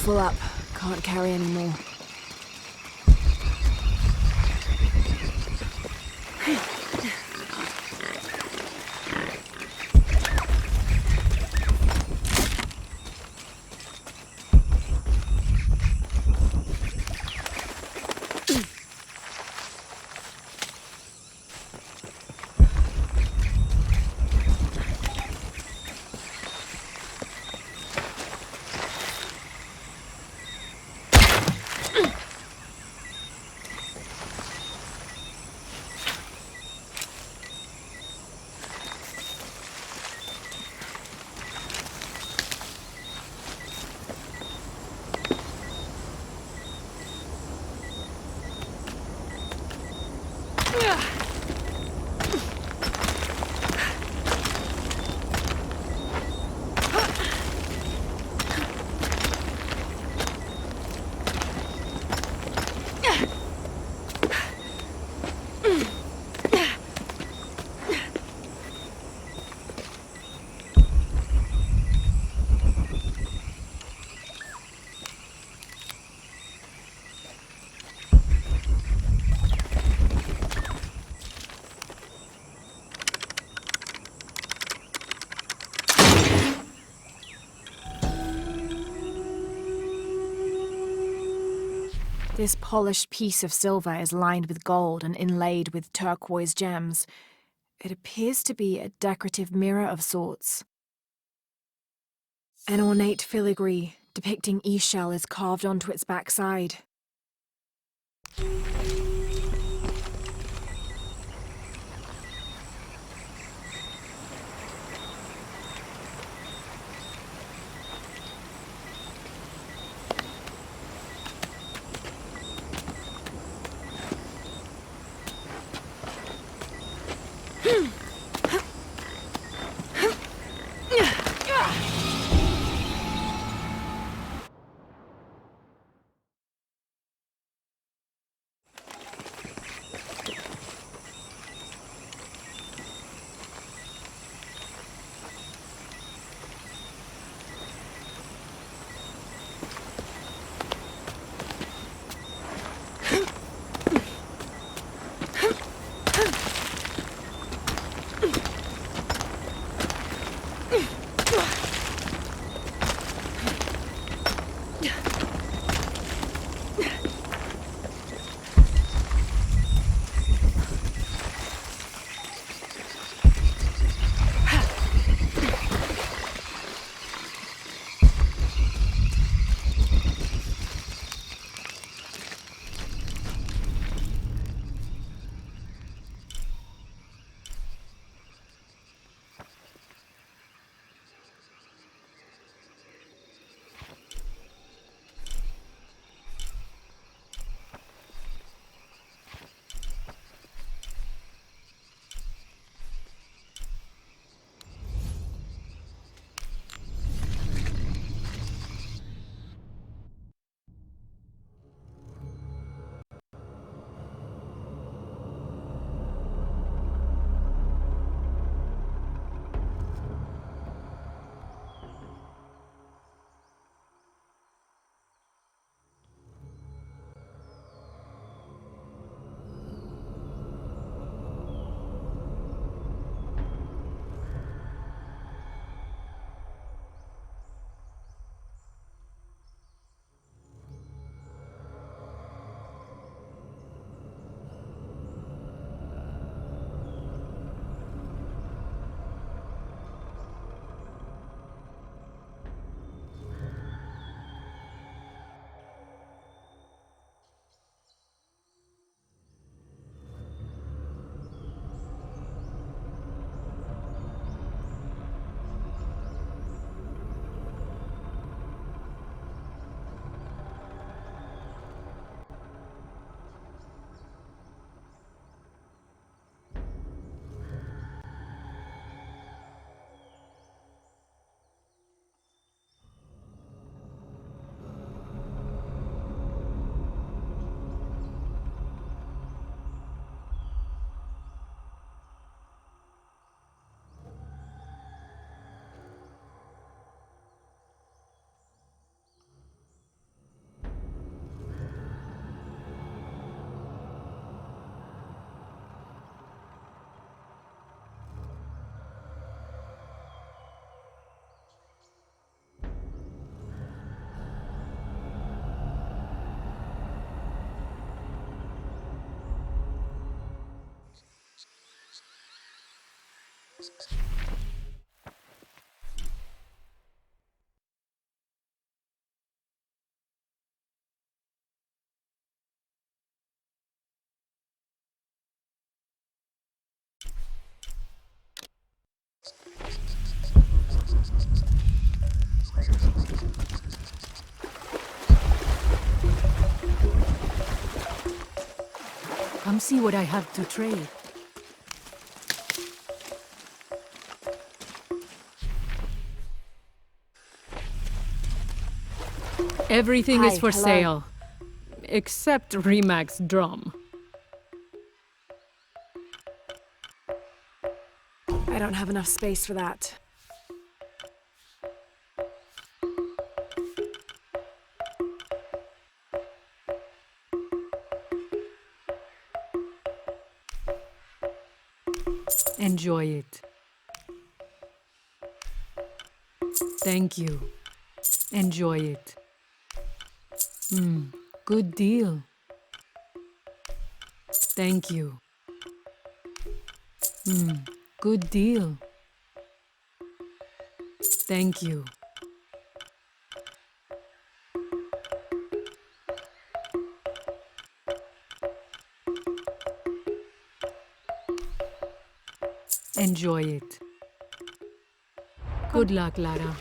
full up. Can't carry any more. This polished piece of silver is lined with gold and inlaid with turquoise gems. It appears to be a decorative mirror of sorts. An ornate filigree depicting Ixchel is carved onto its backside. Come see what I have to trade. Everything is for hello. sale. Except Remac's drum. I don't have enough space for that. Enjoy it. Thank you. Enjoy it. Good deal. Thank you. Good deal. Thank you. Enjoy it. Good luck, Lara.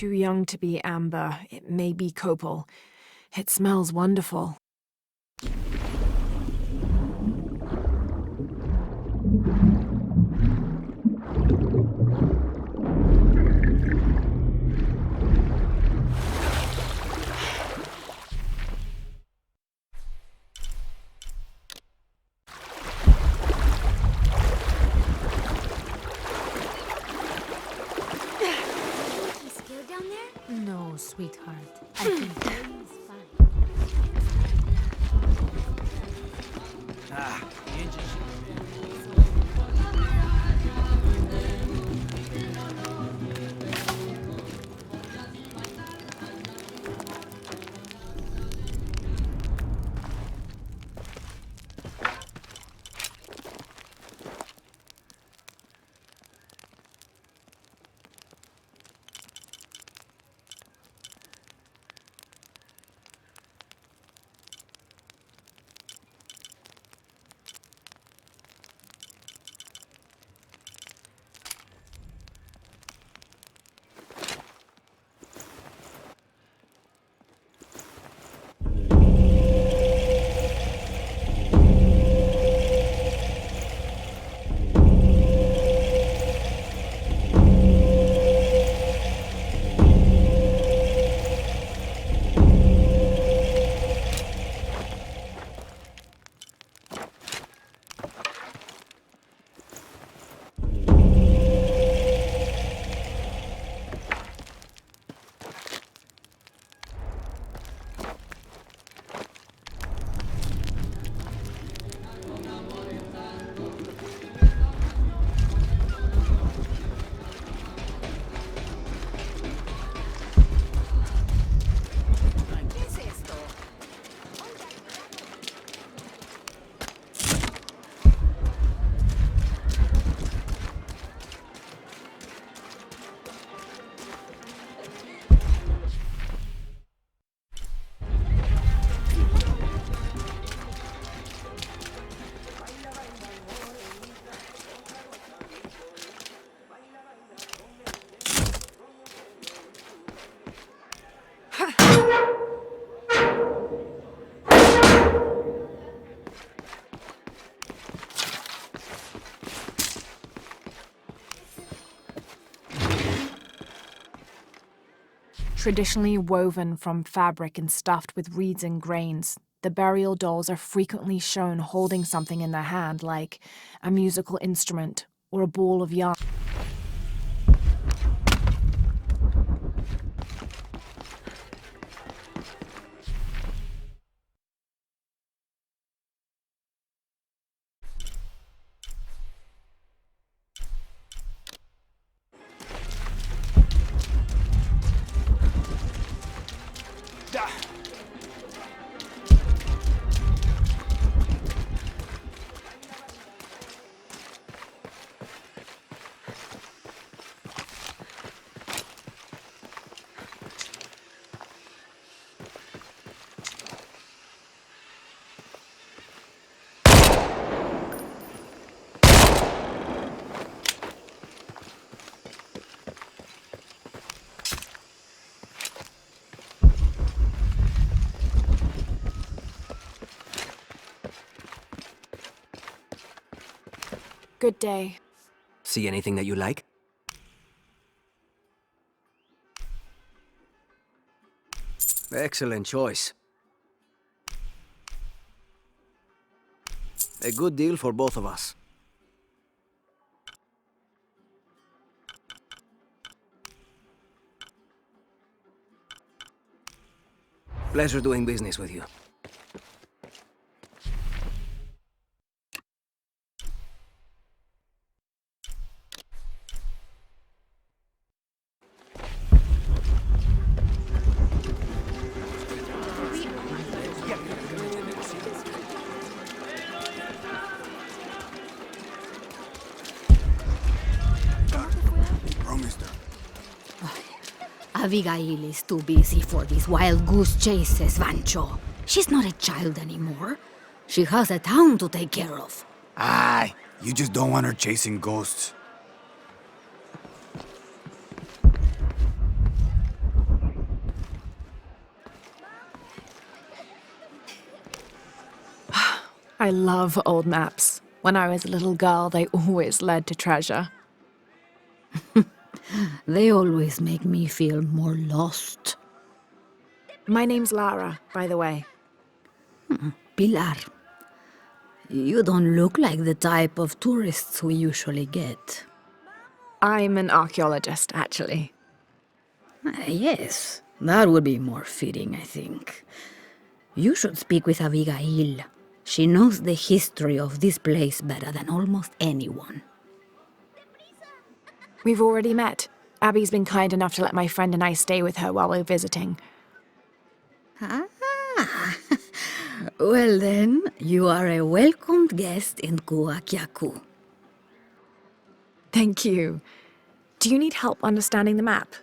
too young to be amber. It may be copal. It smells wonderful. No, sweetheart. I think Damon's fine. Ah, the engine shit. Traditionally woven from fabric and stuffed with reeds and grains, the burial dolls are frequently shown holding something in their hand, like a musical instrument or a ball of yarn. Good day. See anything that you like? Excellent choice. A good deal for both of us. Pleasure doing business with you. Abigail is too busy for these wild goose chases, Vancho. She's not a child anymore. She has a town to take care of. Aye, you just don't want her chasing ghosts. I love old maps. When I was a little girl, they always led to treasure. They always make me feel more lost. My name's Lara, by the way. Pilar, you don't look like the type of tourists we usually get. I'm an archaeologist, actually. Yes, that would be more fitting, I think. You should speak with Abigail. She knows the history of this place better than almost anyone. We've already met. Abby's been kind enough to let my friend and I stay with her while we're visiting. Ah, well then, you are a welcomed guest in Kuakyaku. Thank you. Do you need help understanding the map?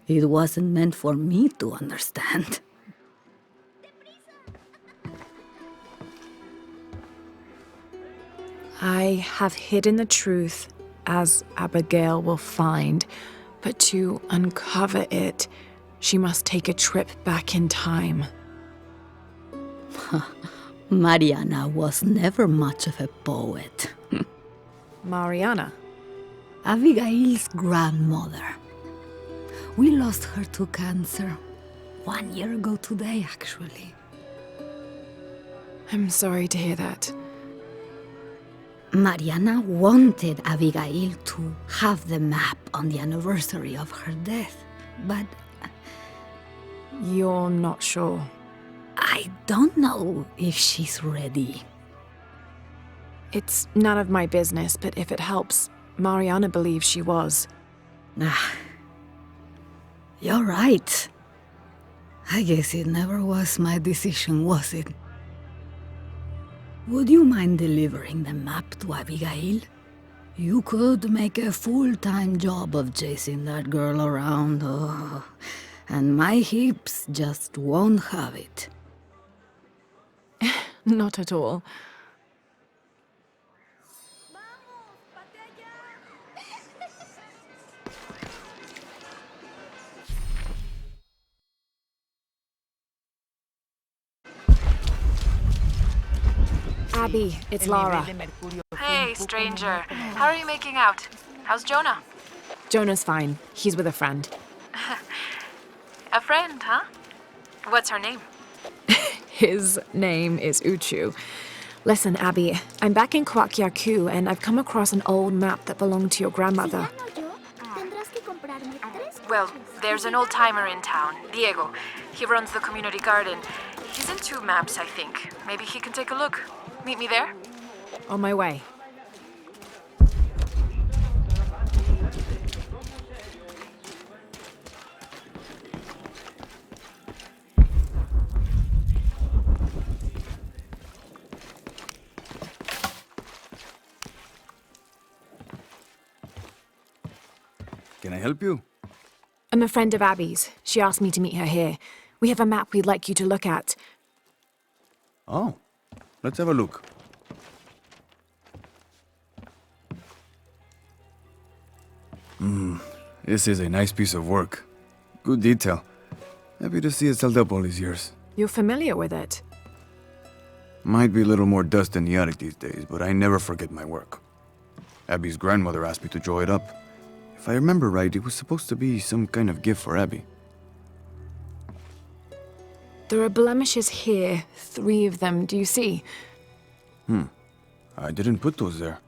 It wasn't meant for me to understand. I have hidden the truth, as Abigail will find, but to uncover it, she must take a trip back in time. Mariana was never much of a poet. Mariana. Abigail's grandmother. We lost her to cancer 1 year ago today, actually. I'm sorry to hear that. Mariana wanted Abigail to have the map on the anniversary of her death, but You're not sure. I don't know if she's ready. It's none of my business, but if it helps, Mariana believes she was. You're right. I guess it never was my decision, was it? Would you mind delivering the map to Abigail? You could make a full-time job of chasing that girl around, and my hips just won't have it. Not at all. Abby, it's Lara. Hey, stranger. How are you making out? How's Jonah? Jonah's fine. He's with a friend. A friend, huh? What's her name? His name is Uchu. Listen, Abby, I'm back in Kwakyaku and I've come across an old map that belonged to your grandmother. Well, there's an old-timer in town, Diego. He runs the community garden. He's into maps, I think. Maybe he can take a look. Meet me there? On my way. Can I help you? I'm a friend of Abby's. She asked me to meet her here. We have a map we'd like you to look at. Oh, let's have a look. This is a nice piece of work. Good detail. Happy to see it's held up all these years. You're familiar with it. Might be a little more dust in the attic these days, but I never forget my work. Abby's grandmother asked me to draw it up. If I remember right, it was supposed to be some kind of gift for Abby. There are blemishes here, 3 of them, do you see? I didn't put those there.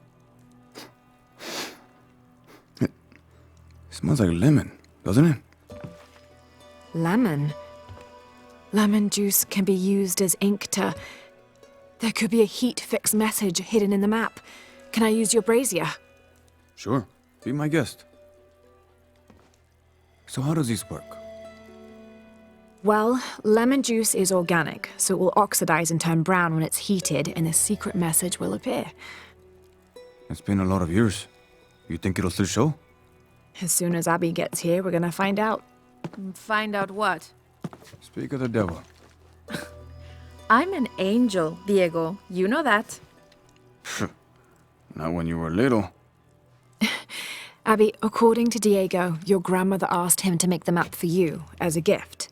It smells like lemon, doesn't it? Lemon? Lemon juice can be used as ink to... There could be a heat-fix message hidden in the map. Can I use your brazier? Sure, be my guest. So how does this work? Well, lemon juice is organic, so it will oxidize and turn brown when it's heated, and a secret message will appear. It's been a lot of years. You think it'll still show? As soon as Abby gets here, we're gonna find out. Find out what? Speak of the devil. I'm an angel, Diego. You know that. Not when you were little. Abby, according to Diego, your grandmother asked him to make the map for you, as a gift.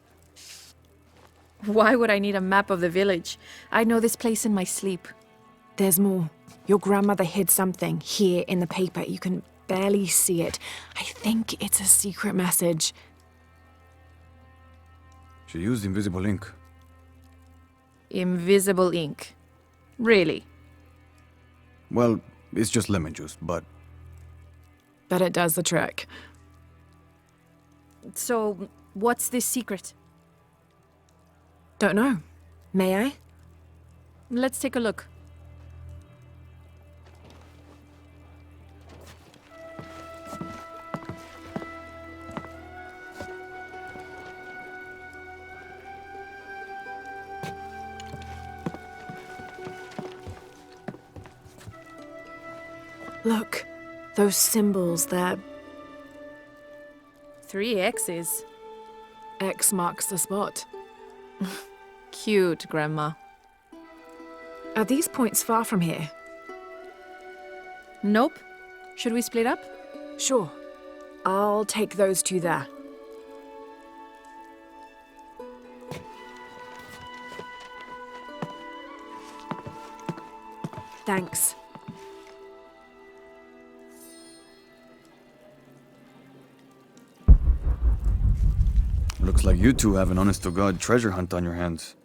Why would I need a map of the village? I know this place in my sleep. There's more. Your grandmother hid something here in the paper. You can barely see it. I think it's a secret message. She used invisible ink. Invisible ink. Really? Well, it's just lemon juice, but But it does the trick. So, what's this secret? Don't know. May I? Let's take a look. Look, those symbols there. 3 X's. X marks the spot. Cute, Grandma. Are these points far from here? Nope. Should we split up? Sure. I'll take those two there. Thanks. looks like you two have an honest-to-God treasure hunt on your hands.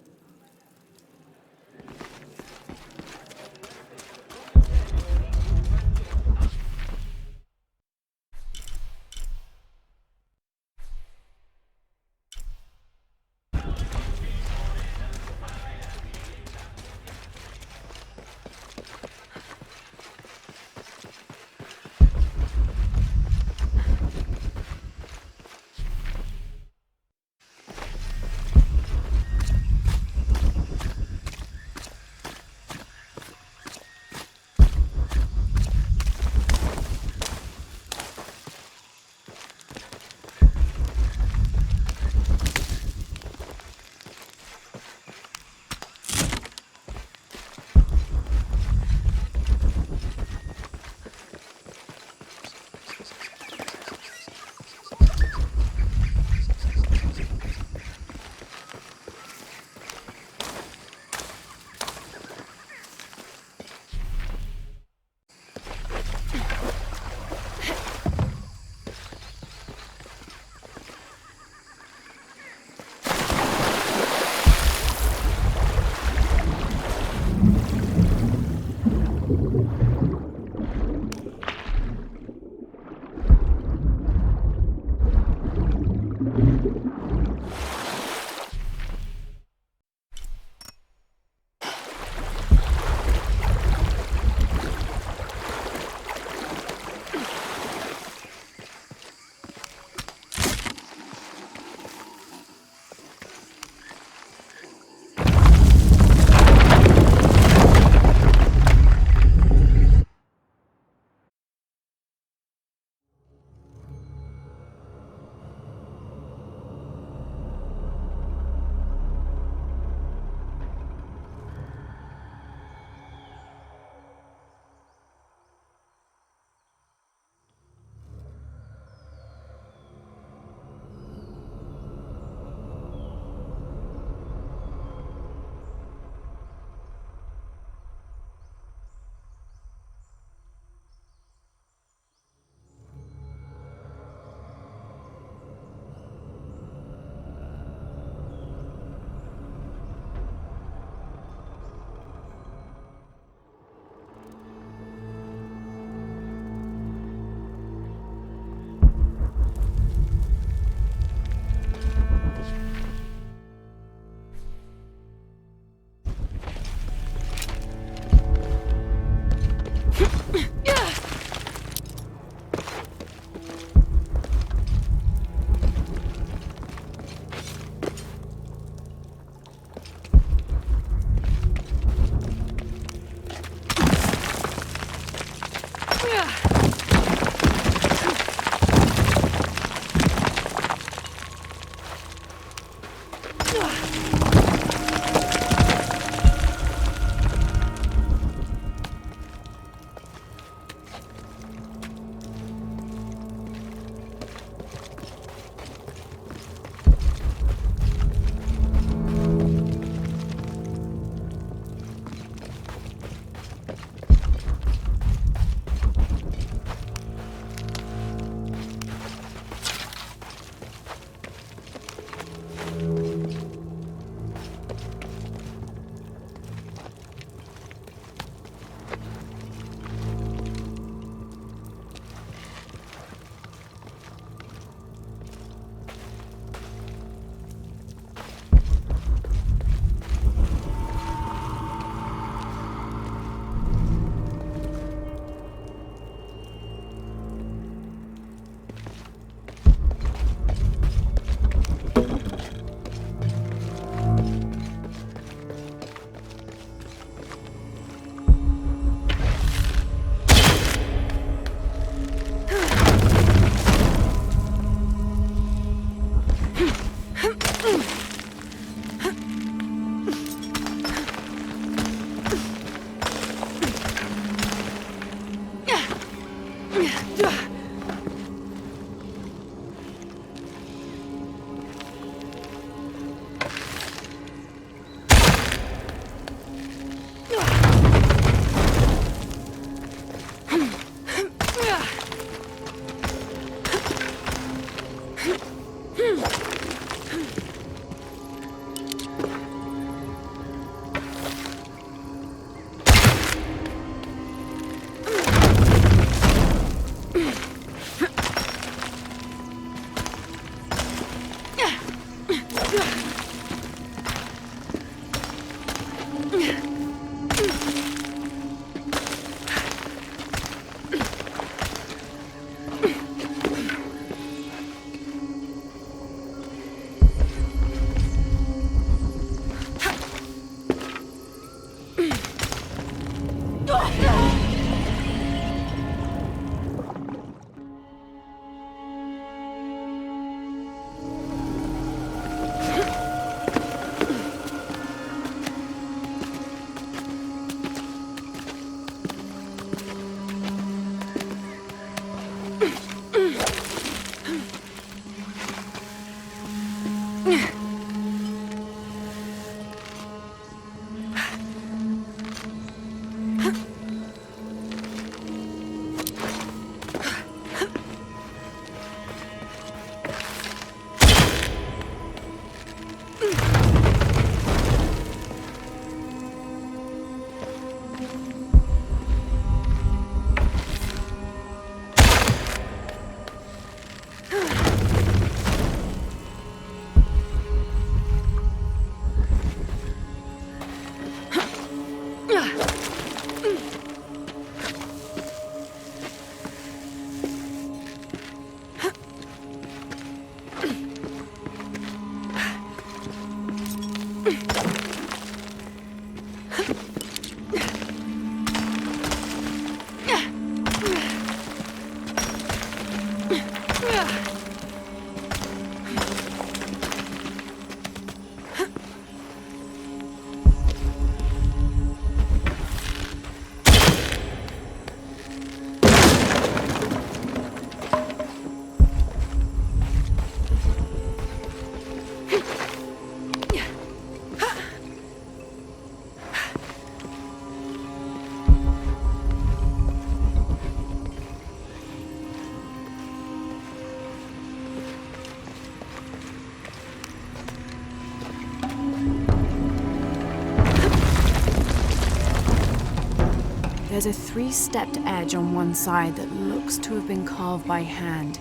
There's a three-stepped edge on one side that looks to have been carved by hand.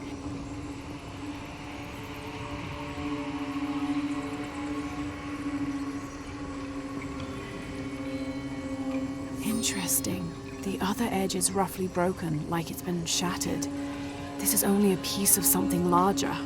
Interesting. The other edge is roughly broken, like it's been shattered. This is only a piece of something larger.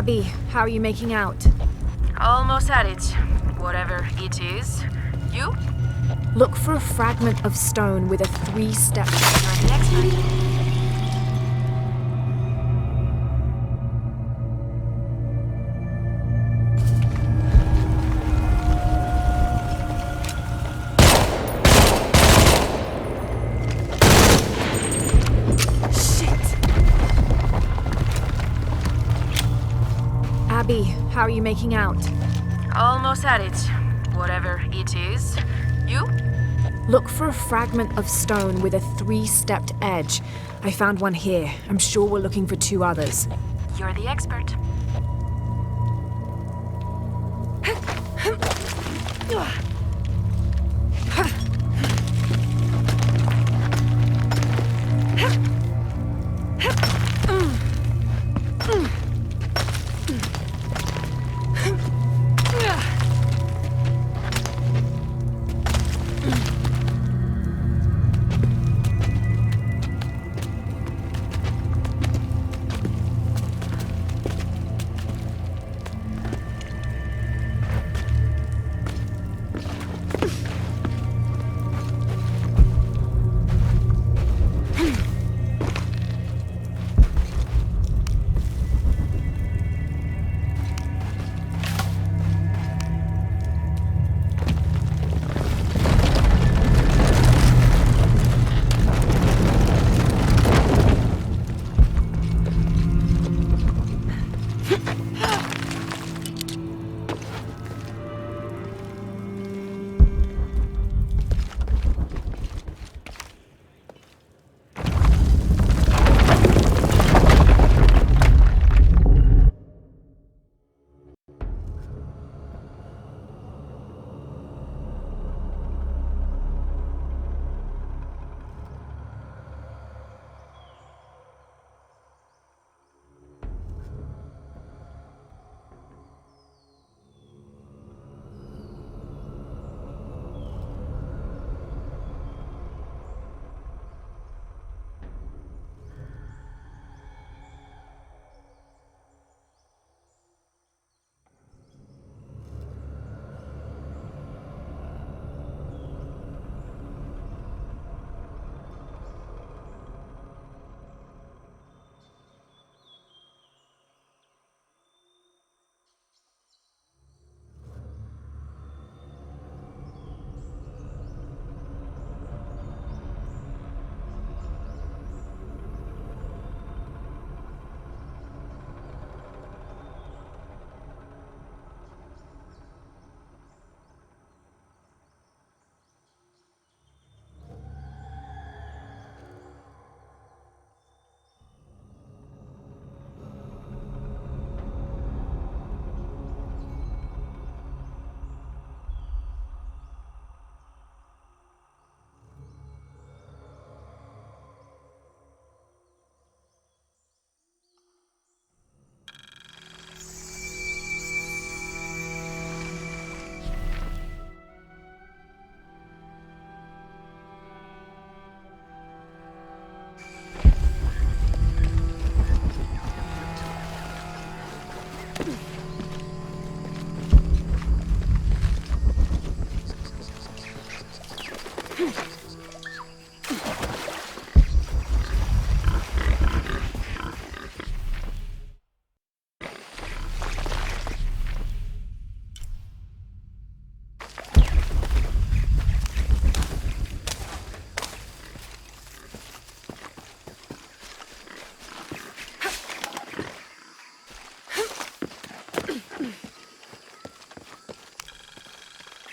Abby, how are you making out? Almost at it. Whatever it is. You? Look for a fragment of stone with a 3-step. You're the expert. Abby, how are you making out? Almost at it. Whatever it is. You? Look for a fragment of stone with a 3-stepped edge. I found one here. I'm sure we're looking for 2 others. You're the expert.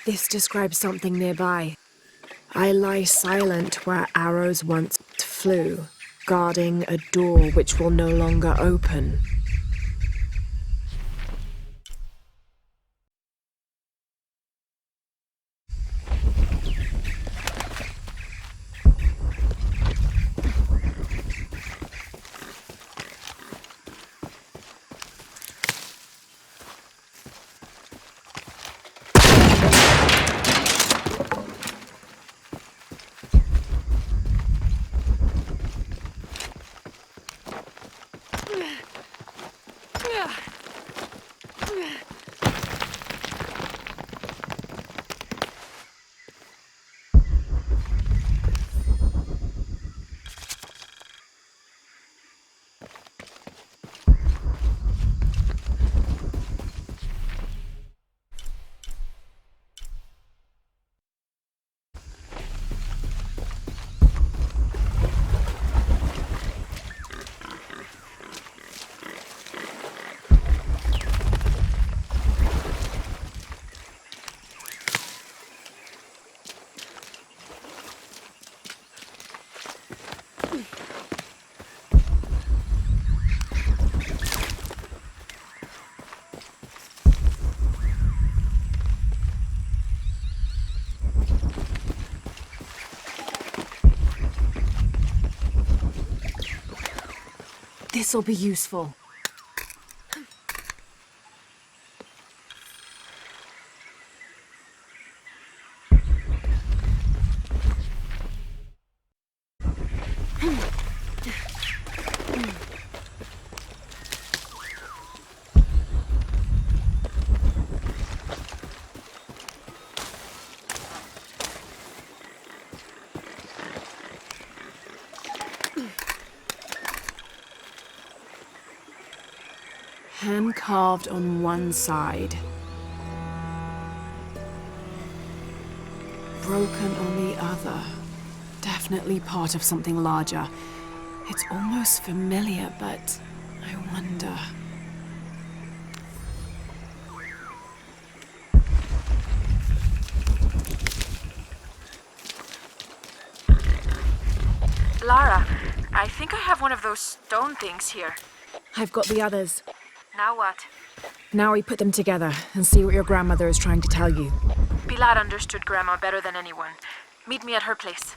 This describes something nearby. I lie silent where arrows once flew, guarding a door which will no longer open. This'll be useful. Hand carved on one side. Broken on the other. Definitely part of something larger. It's almost familiar, but I wonder. Lara, I think I have one of those stone things here. I've got the others. Now what? Now we put them together and see what your grandmother is trying to tell you. Pilar understood Grandma better than anyone. Meet me at her place.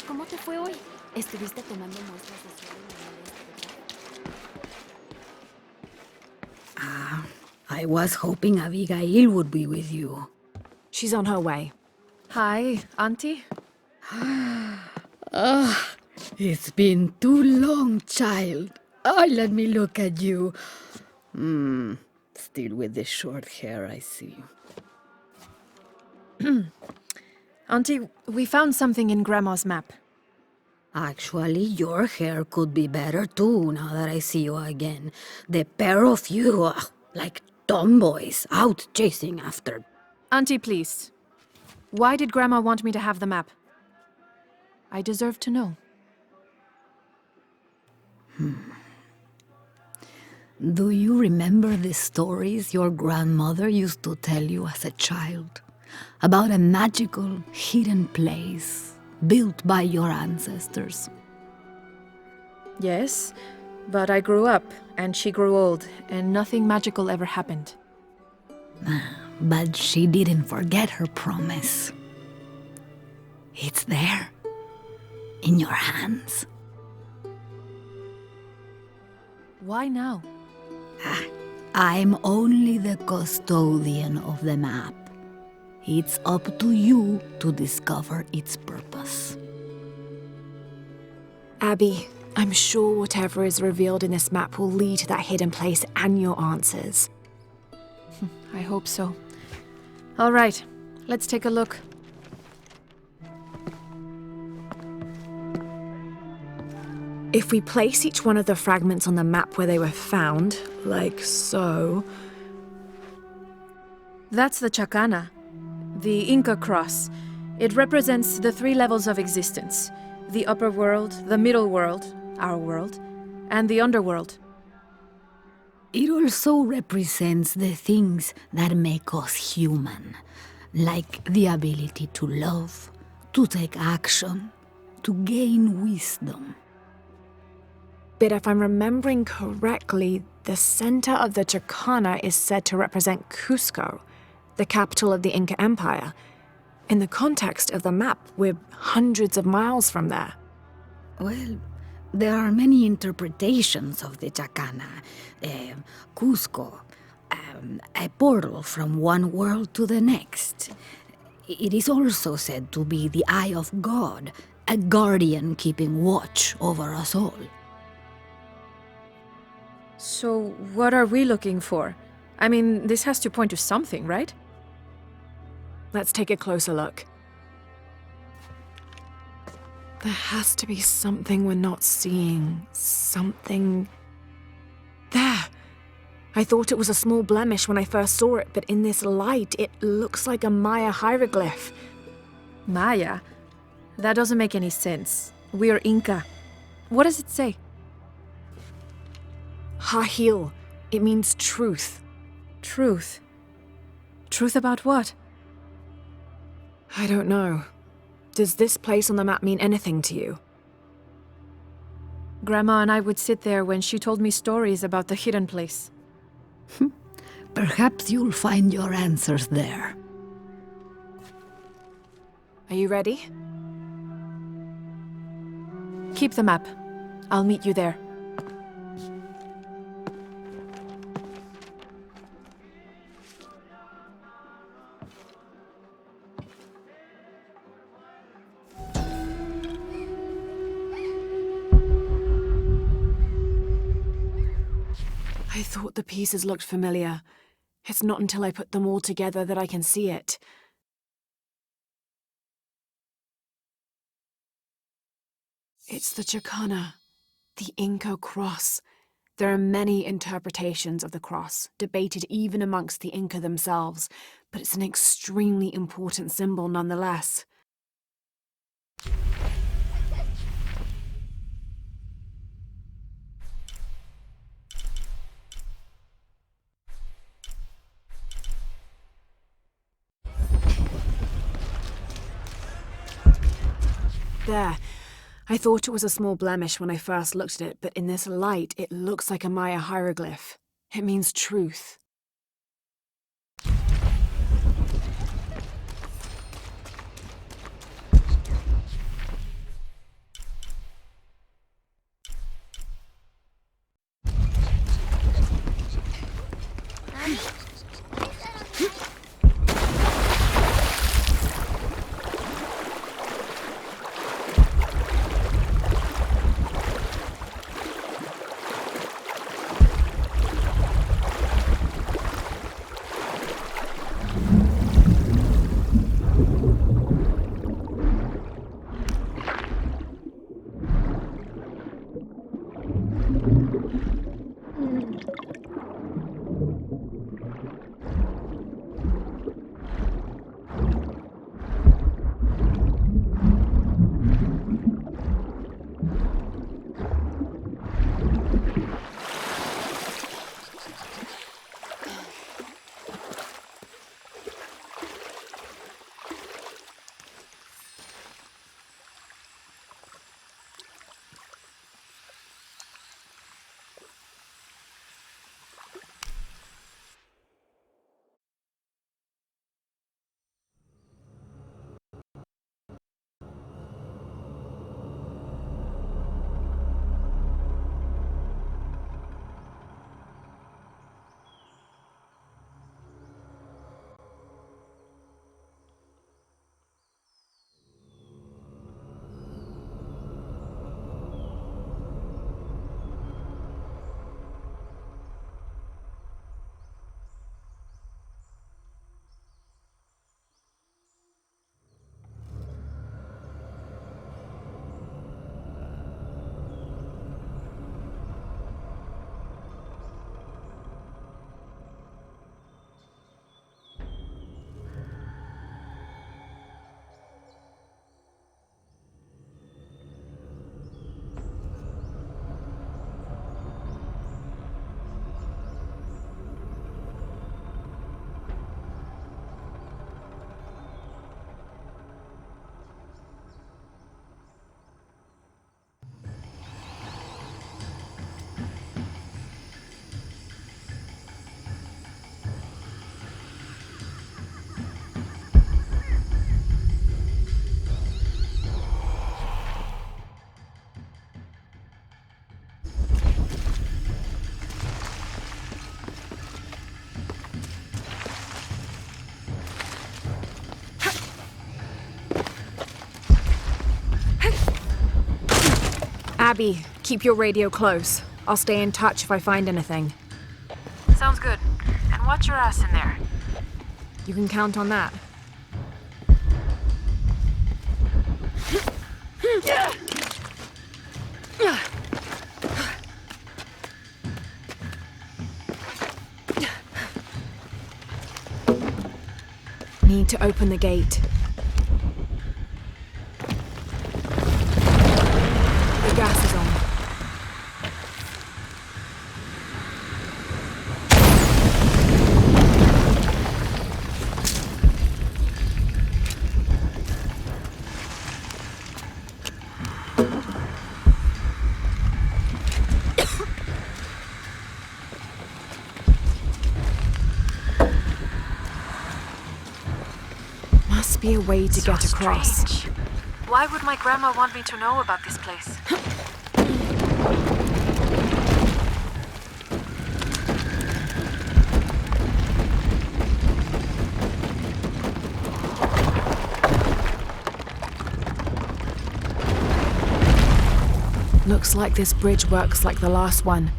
¿Cómo te fue hoy? ¿Estuviste tomando muestras de suelo en el este? I was hoping Abigail would be with you. She's on her way. Hi, Auntie. It's been too long, child. Oh, let me look at you. Still with the short hair, I see. Auntie, we found something in Grandma's map. Actually, your hair could be better too, now that I see you again. The pair of you, like tomboys, out chasing after. Auntie, please. Why did Grandma want me to have the map? I deserve to know. Do you remember the stories your grandmother used to tell you as a child? About a magical, hidden place built by your ancestors? Yes, but I grew up, and she grew old, and nothing magical ever happened. But she didn't forget her promise. It's there, in your hands. Why now? I'm only the custodian of the map. It's up to you to discover its purpose. Abby, I'm sure whatever is revealed in this map will lead to that hidden place and your answers. I hope so. All right, let's take a look. If we place each one of the fragments on the map where they were found, like so... That's the Chacana, the Inca cross. It represents the 3 levels of existence. The upper world, the middle world, our world, and the underworld. It also represents the things that make us human, like the ability to love, to take action, to gain wisdom. But if I'm remembering correctly, the center of the Chacana is said to represent Cusco, the capital of the Inca Empire. In the context of the map, we're hundreds of miles from there. Well, There are many interpretations of the Chacana. Cusco, a portal from one world to the next. It is also said to be the eye of God, a guardian keeping watch over us all. So, what are we looking for? I mean, this has to point to something, right? Let's take a closer look. There has to be something we're not seeing. Something... There! I thought it was a small blemish when I first saw it, but in this light, it looks like a Maya hieroglyph. Maya? That doesn't make any sense. We're Inca. What does it say? Hahil. It means truth. Truth. Truth about what? I don't know. Does this place on the map mean anything to you? Grandma and I would sit there when she told me stories about the hidden place. Perhaps you'll find your answers there. Are you ready? Keep the map. I'll meet you there. I thought the pieces looked familiar. It's not until I put them all together that I can see it. It's the Chacana, the Inca cross. There are many interpretations of the cross, debated even amongst the Inca themselves, but it's an extremely important symbol nonetheless. There. I thought it was a small blemish when I first looked at it, but in this light, it looks like a Maya hieroglyph. It means truth. Abby, keep your radio close. I'll stay in touch if I find anything. Sounds good. And watch your ass in there. You can count on that. Need to open the gate. The gas is on. Must be a way to get across. Strange. Why would my grandma want me to know about this place? Looks like this bridge works like the last one.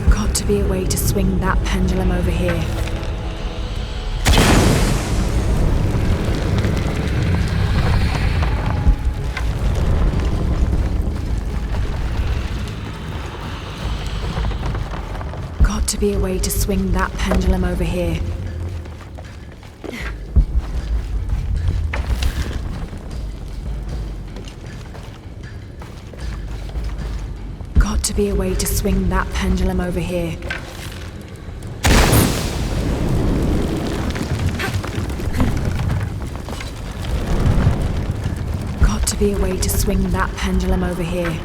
Got to be a way to swing that pendulum over here. Got to be a way to swing that pendulum over here. Got to be a way to swing that pendulum over here. Got to be a way to swing that pendulum over here.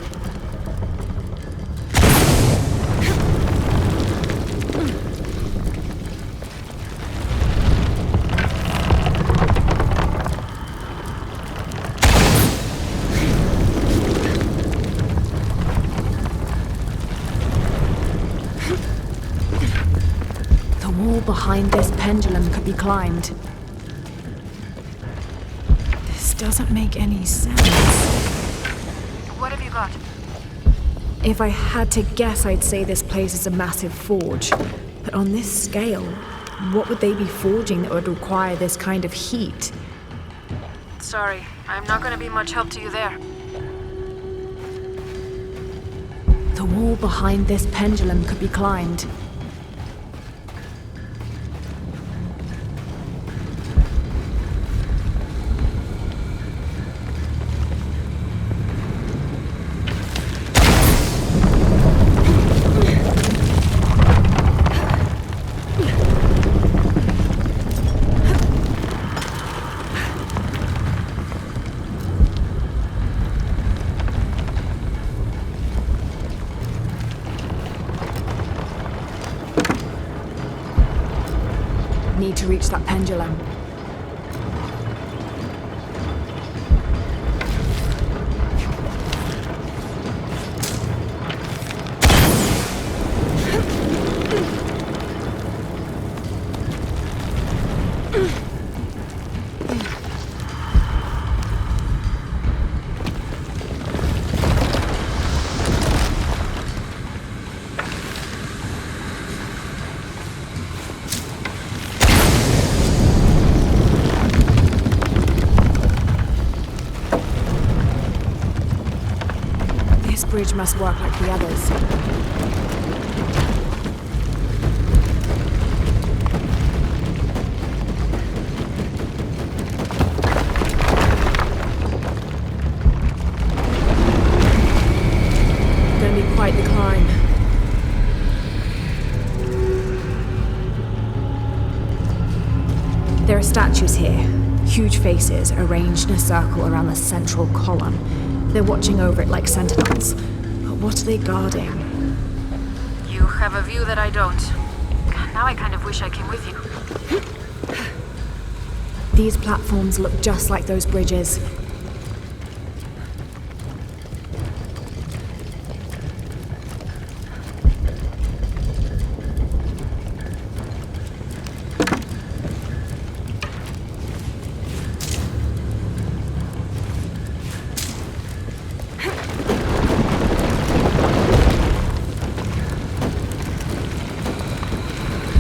The wall behind this pendulum could be climbed. This doesn't make any sense. What have you got? If I had to guess, I'd say this place is a massive forge. But on this scale, what would they be forging that would require this kind of heat? Sorry, I'm not gonna be much help to you there. The wall behind this pendulum could be climbed. Need to reach that pendulum. This bridge must work like the others. Gonna be quite the climb. There are statues here, huge faces arranged in a circle around the central column. They're watching over it like sentinels. But what are they guarding? You have a view that I don't. Now I kind of wish I came with you. These platforms look just like those bridges.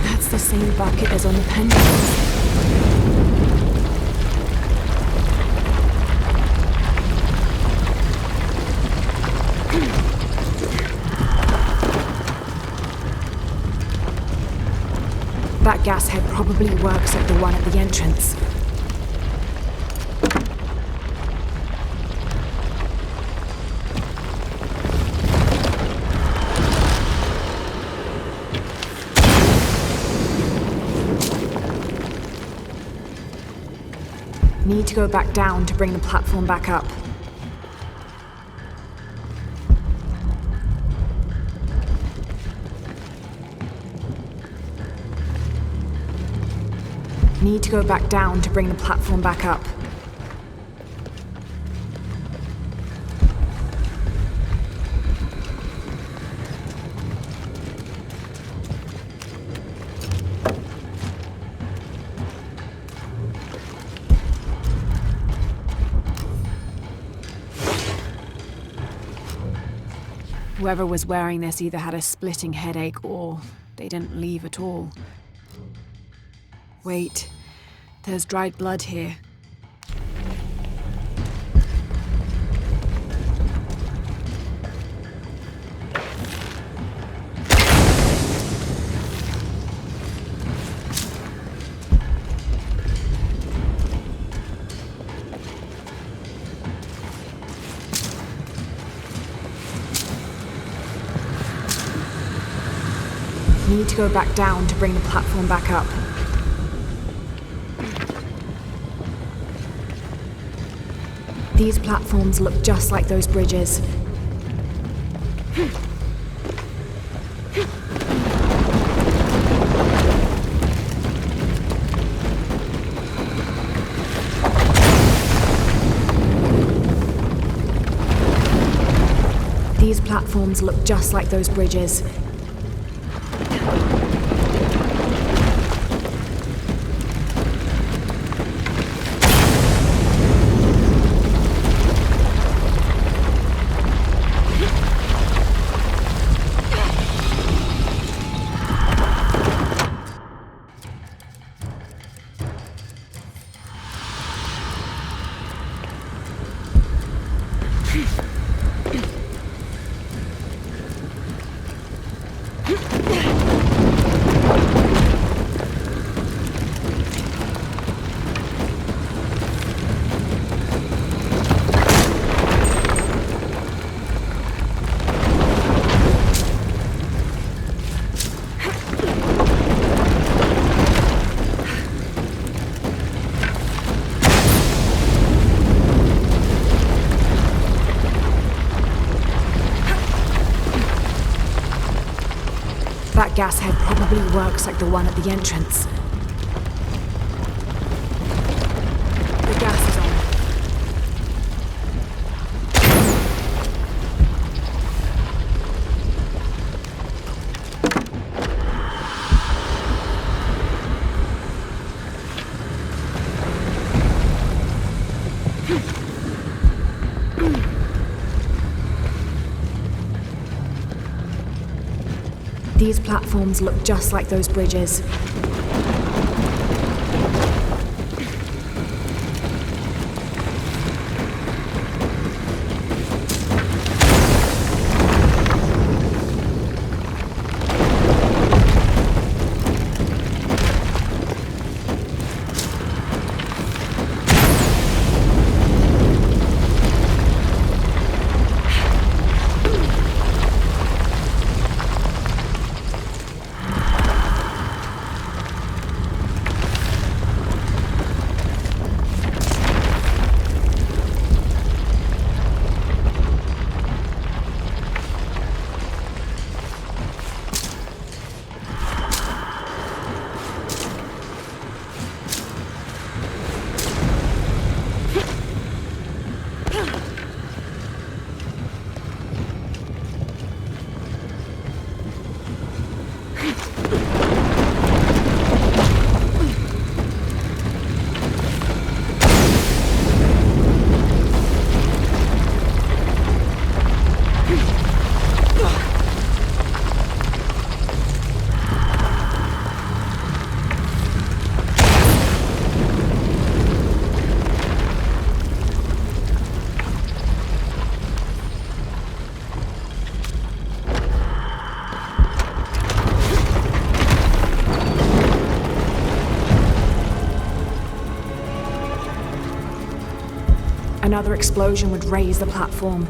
That's the same bucket as on the pendulums. That gas head probably works like the one at the entrance. Need to go back down to bring the platform back up. Need to go back down to bring the platform back up. Whoever was wearing this either had a splitting headache or they didn't leave at all. Wait, there's dried blood here. Need to go back down to bring the platform back up. These platforms look just like those bridges. These platforms look just like those bridges. That gas head probably works like the one at the entrance. The gas is on. These platforms look just like those bridges. Another explosion would raise the platform.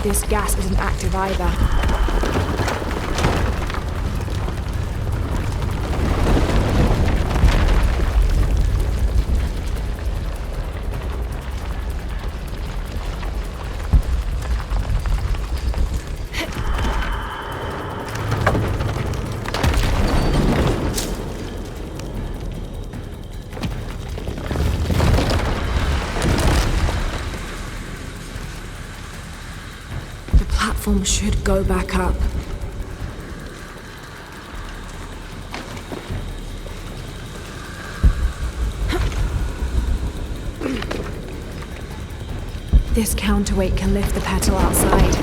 This gas isn't active either. The platform should go back up. This counterweight can lift the petal outside.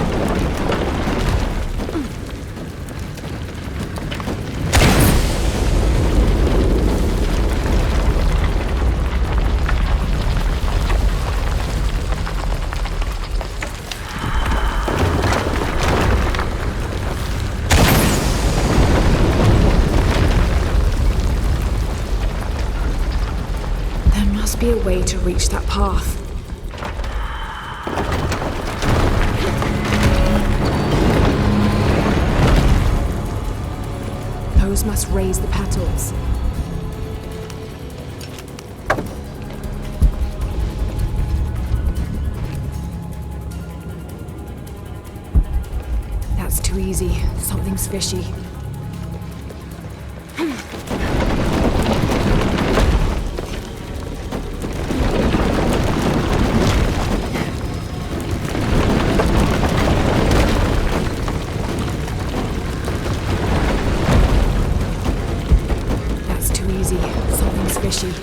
There must be a way to reach that path. Those must raise the petals. That's too easy. Something's fishy. That's too easy. Something's fishy.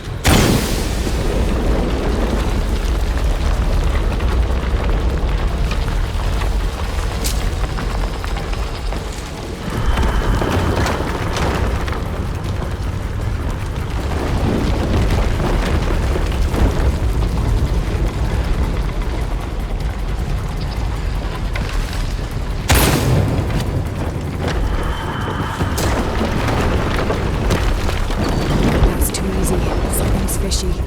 That's too easy. Something's fishy.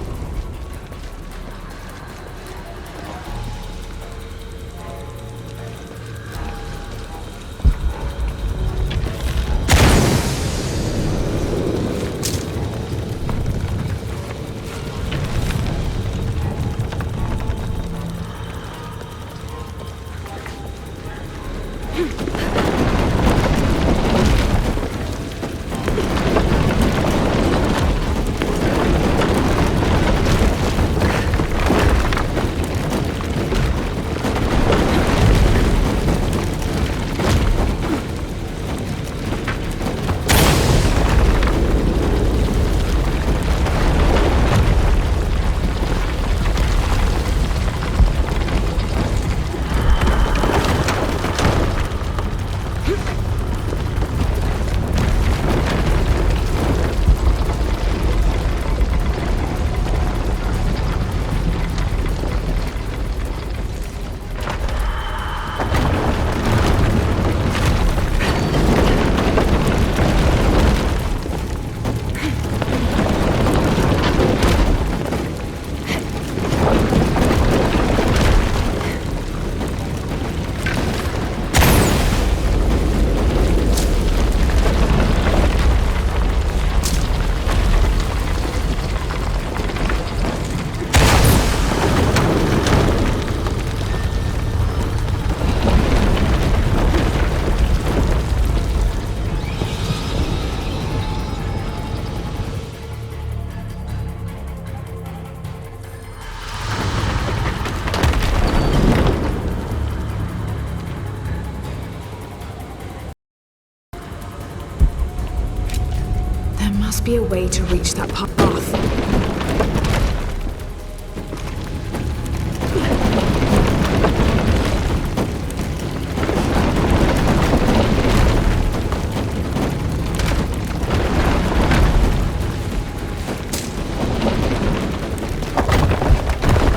be a way to reach that path.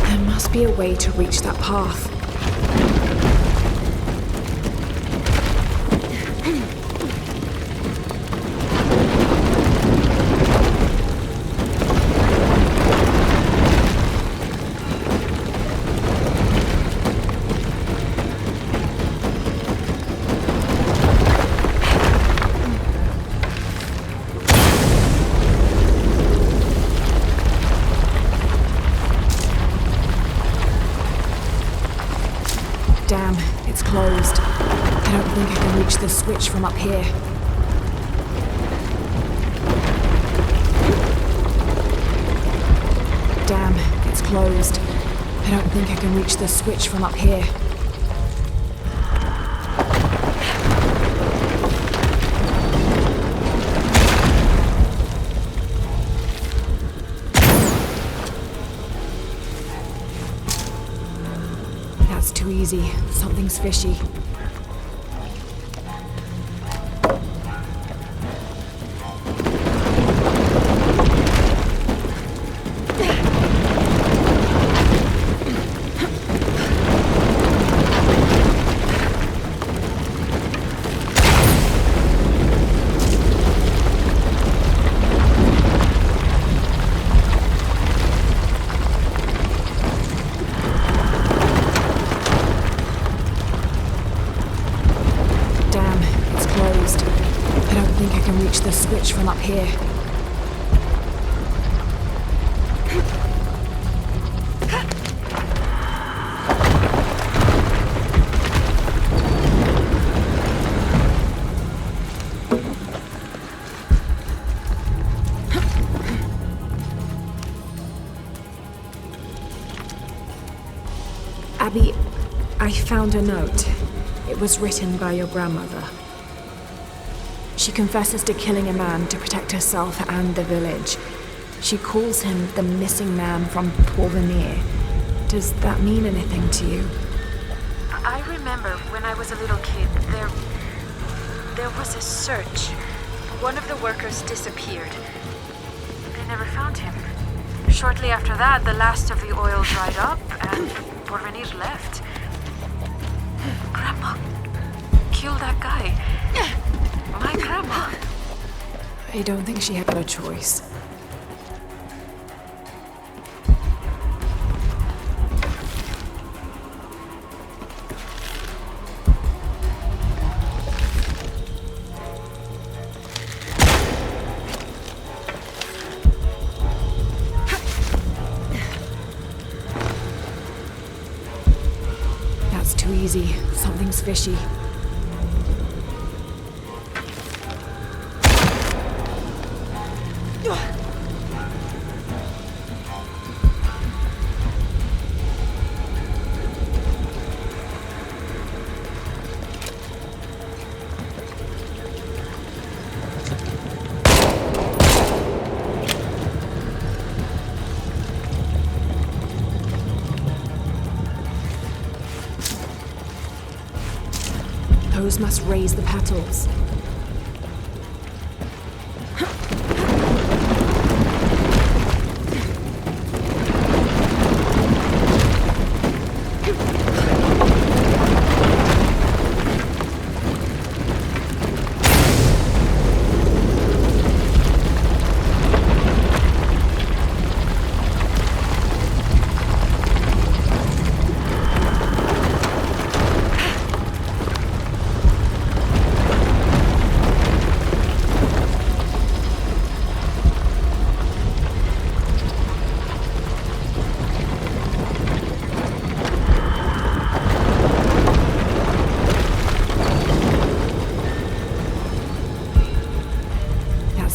There must be a way to reach that path. Damn, it's closed. I don't think I can reach the switch from up here. Damn, it's closed. I don't think I can reach the switch from up here. That's too easy. Something's fishy. The switch from up here. Abby, I found a note. It was written by your grandmother. She confesses to killing a man to protect herself and the village. She calls him the missing man from Porvenir. Does that mean anything to you? I remember when I was a little kid, there was a search. One of the workers disappeared. They never found him. Shortly after that, the last of the oil dried up and Porvenir left. Grandma killed that guy. My grandma. I don't think she had a choice. That's too easy. Something's fishy. Those must raise the petals.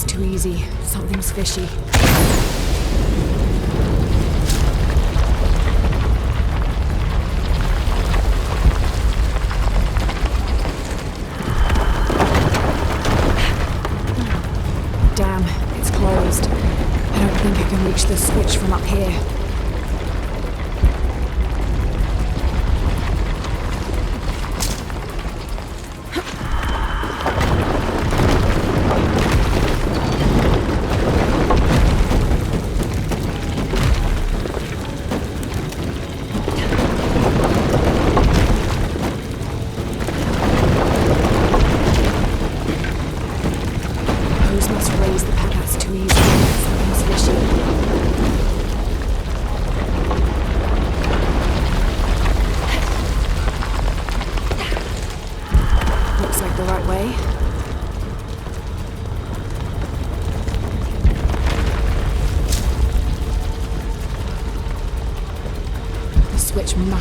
Too easy. Something's fishy. Damn, it's closed.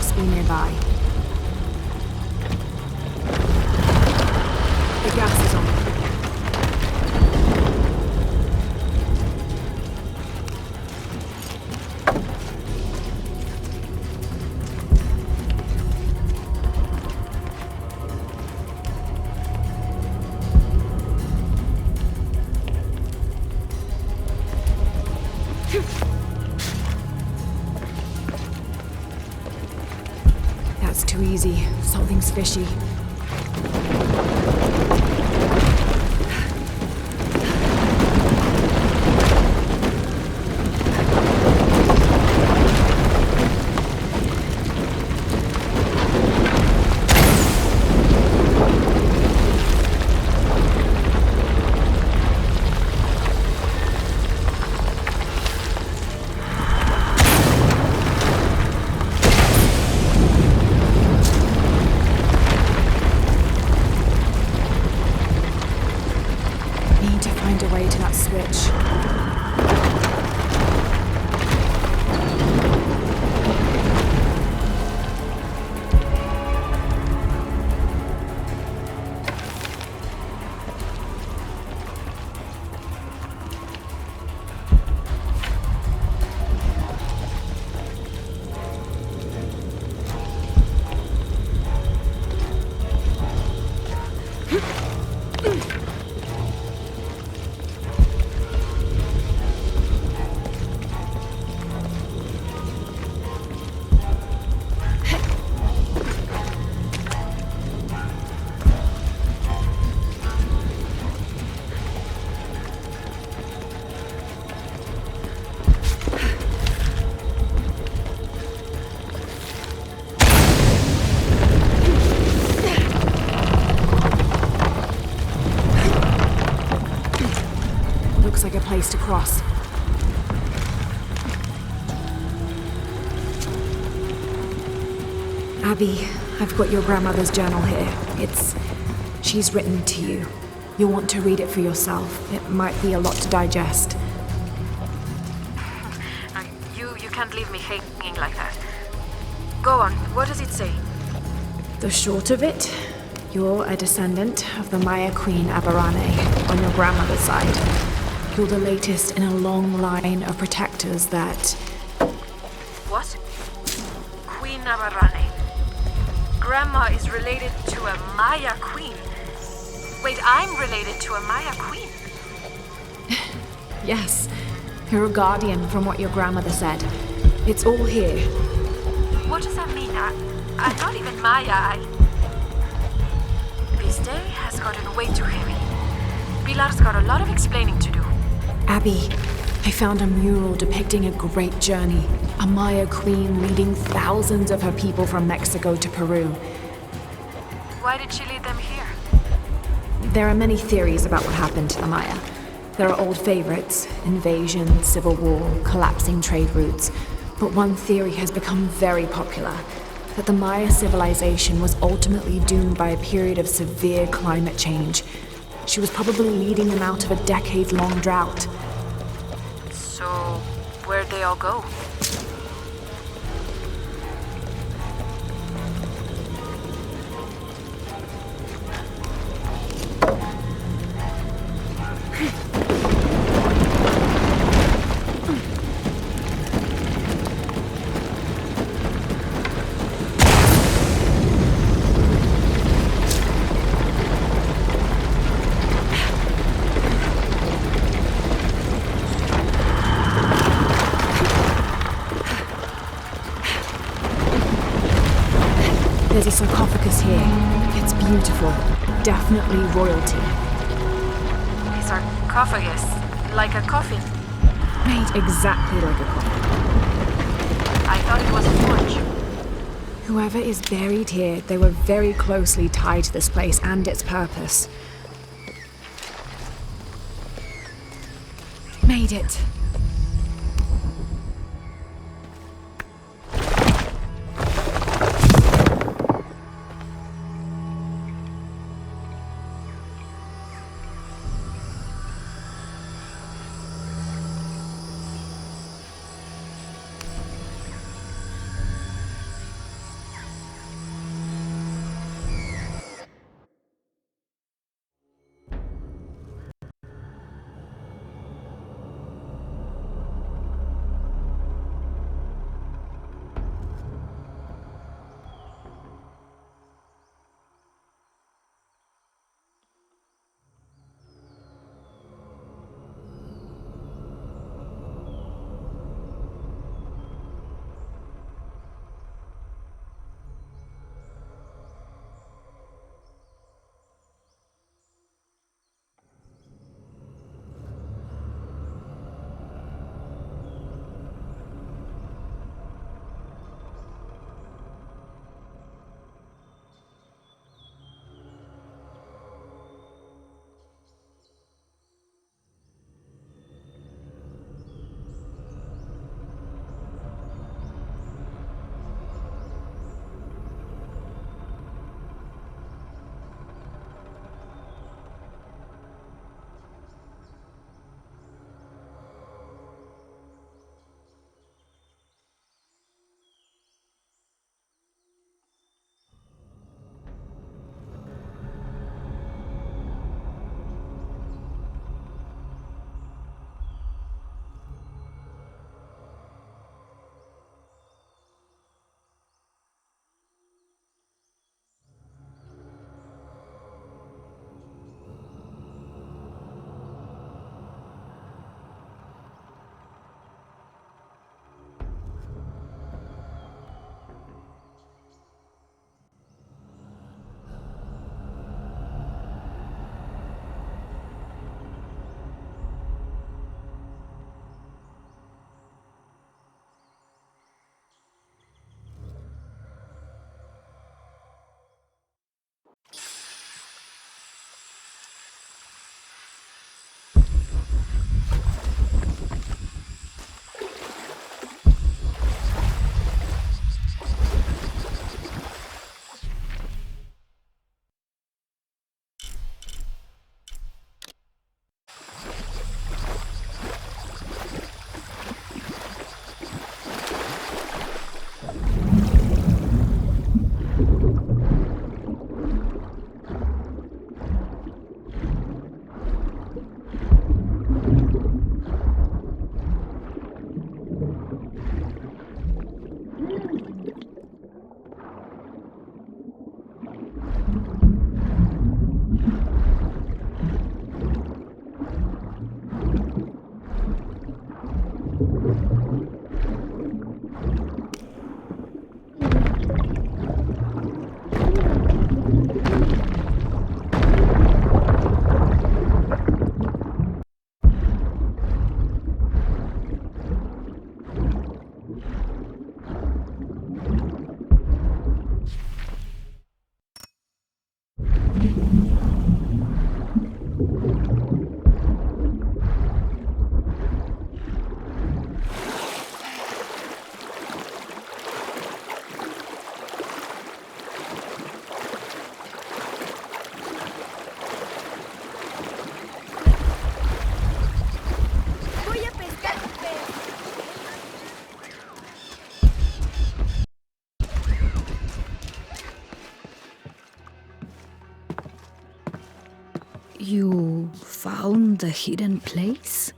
must be nearby. The gas is on. That's too easy. Something's fishy. Need to find a way to that switch. Looks like a place to cross. Abby, I've got your grandmother's journal here. She's written to you. You'll want to read it for yourself. It might be a lot to digest. You can't leave me hanging like that. Go on, what does it say? The short of it, you're a descendant of the Maya queen Aberrane on your grandmother's side. You're the latest in a long line of protectors that... What? Queen Aberrane. Grandma is related to a Maya queen. Wait, I'm related to a Maya queen? Yes, you're a guardian from what your grandmother said. It's all here. What does that mean? I'm not even Maya. This day has gotten way too heavy. Pilar's got a lot of explaining to do. Abby, I found a mural depicting a great journey. A Maya queen leading thousands of her people from Mexico to Peru. Why did she lead them here? There are many theories about what happened to the Maya. There are old favorites: invasion, civil war, collapsing trade routes. But one theory has become very popular, that the Maya civilization was ultimately doomed by a period of severe climate change. She was probably leading them out of a decade-long drought. So, where'd they all go? There's a sarcophagus here. It's beautiful. Definitely royalty. A sarcophagus, like a coffin. Made exactly like a coffin. I thought it was a forge. Whoever is buried here, they were very closely tied to this place and its purpose. Made it. You found the hidden place?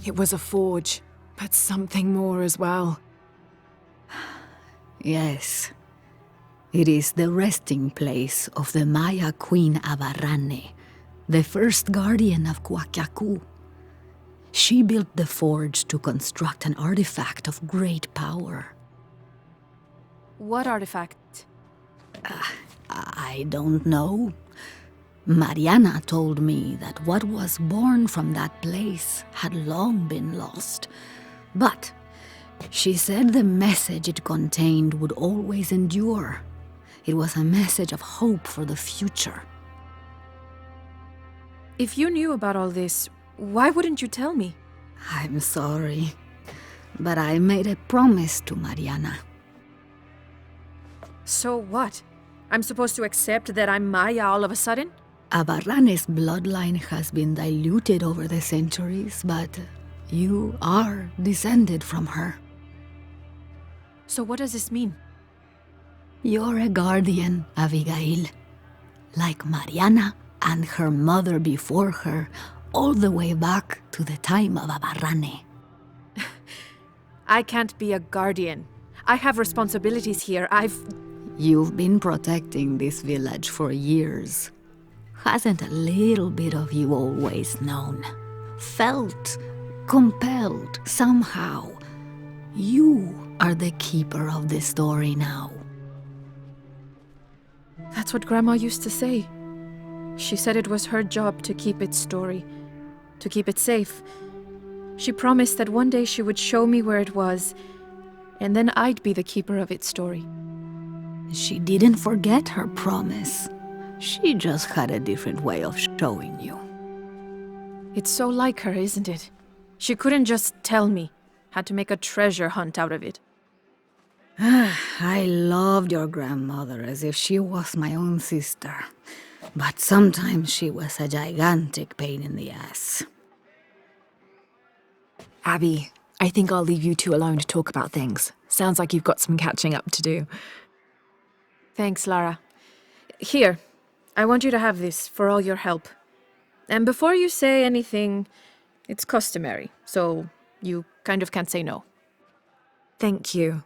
It was a forge, but something more as well. Yes. It is the resting place of the Maya queen Abarrane, the first guardian of Kwakiaku. She built the forge to construct an artifact of great power. What artifact? I don't know. Mariana told me that what was born from that place had long been lost. But she said the message it contained would always endure. It was a message of hope for the future. If you knew about all this, why wouldn't you tell me? I'm sorry, but I made a promise to Mariana. So what? I'm supposed to accept that I'm Maya all of a sudden? Abarrane's bloodline has been diluted over the centuries, but you are descended from her. So what does this mean? You're a guardian, Abigail. Like Mariana and her mother before her, all the way back to the time of Abarrane. I can't be a guardian. I have responsibilities here. You've been protecting this village for years. Hasn't a little bit of you always known? Felt compelled somehow. You are the keeper of the story now. That's what Grandma used to say. She said it was her job to keep its story, to keep it safe. She promised that one day she would show me where it was, and then I'd be the keeper of its story. She didn't forget her promise. She just had a different way of showing you. It's so like her, isn't it? She couldn't just tell me. Had to make a treasure hunt out of it. I loved your grandmother as if she was my own sister. But sometimes she was a gigantic pain in the ass. Abby, I think I'll leave you two alone to talk about things. Sounds like you've got some catching up to do. Thanks, Lara. Here, I want you to have this for all your help. And before you say anything, it's customary, so you kind of can't say no. Thank you.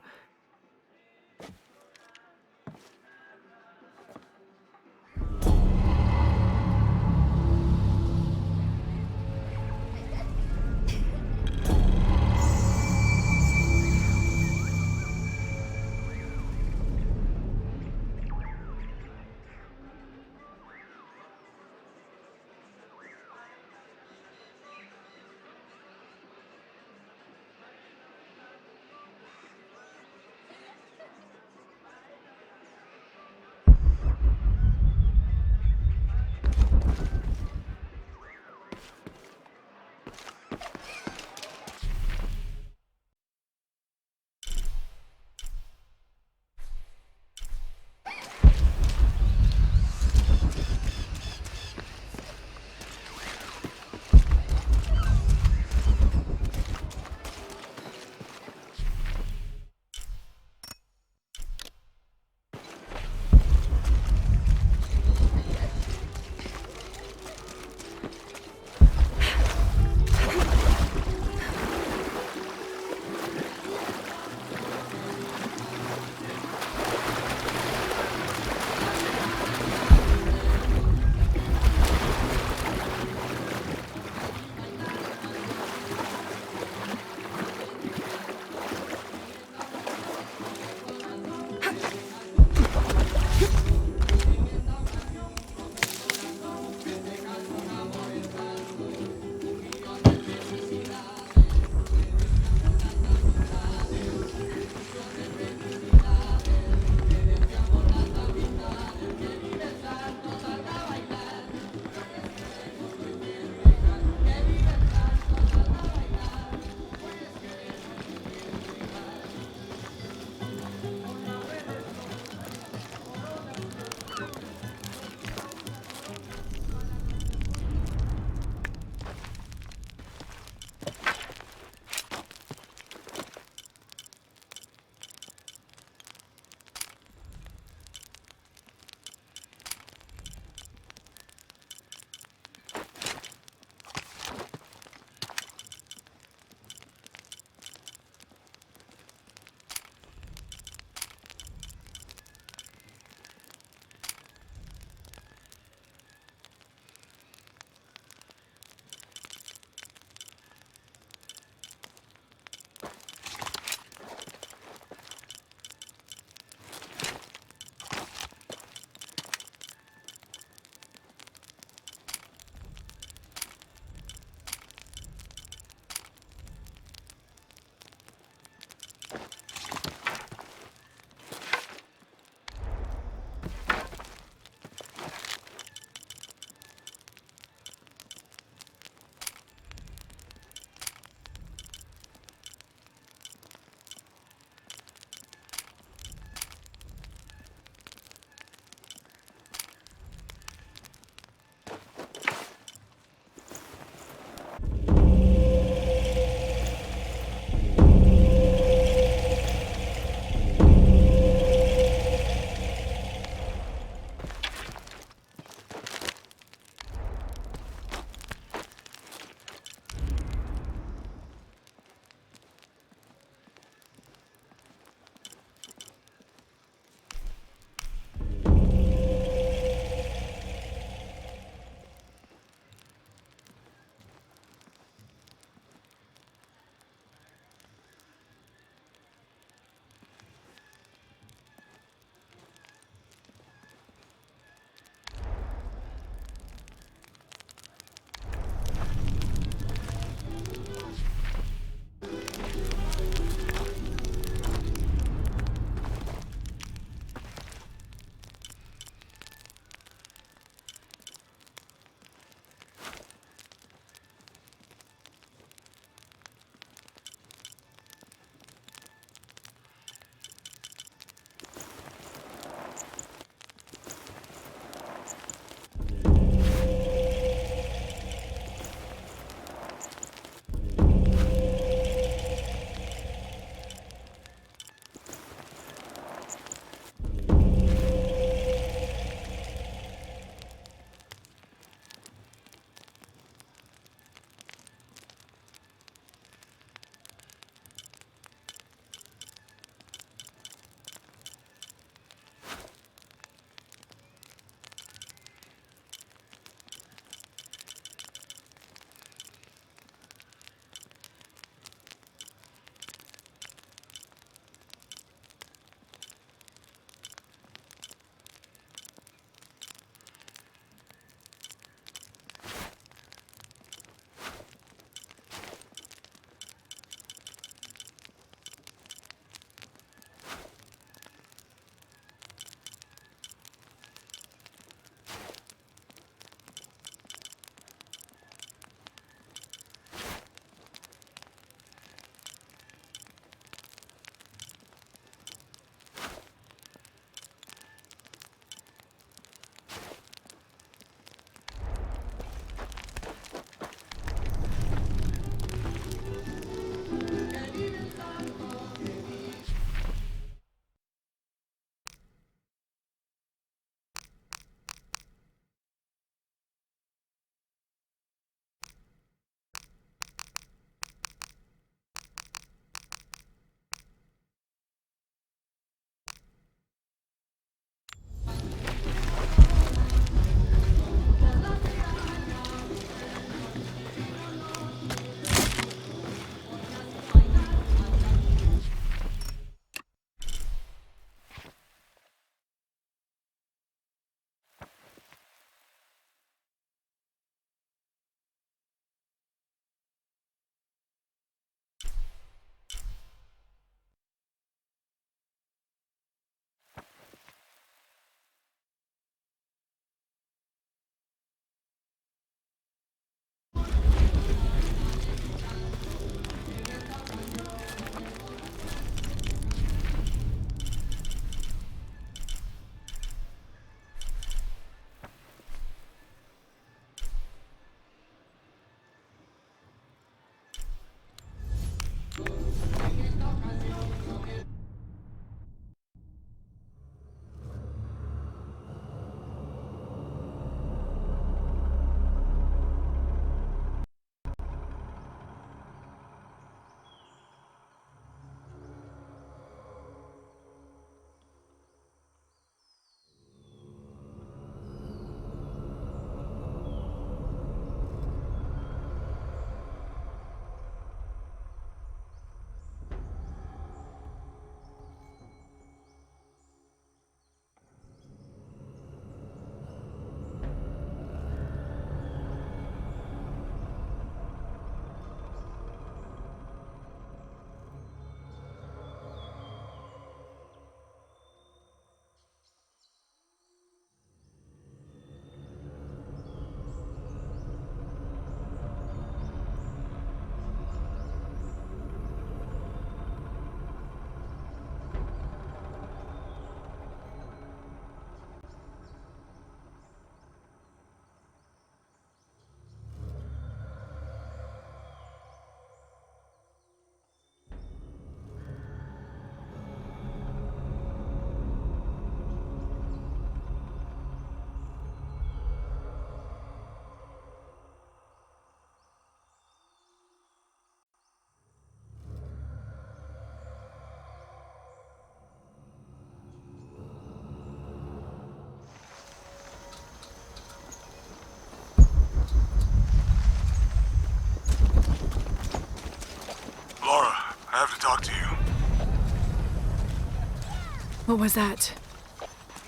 What was that?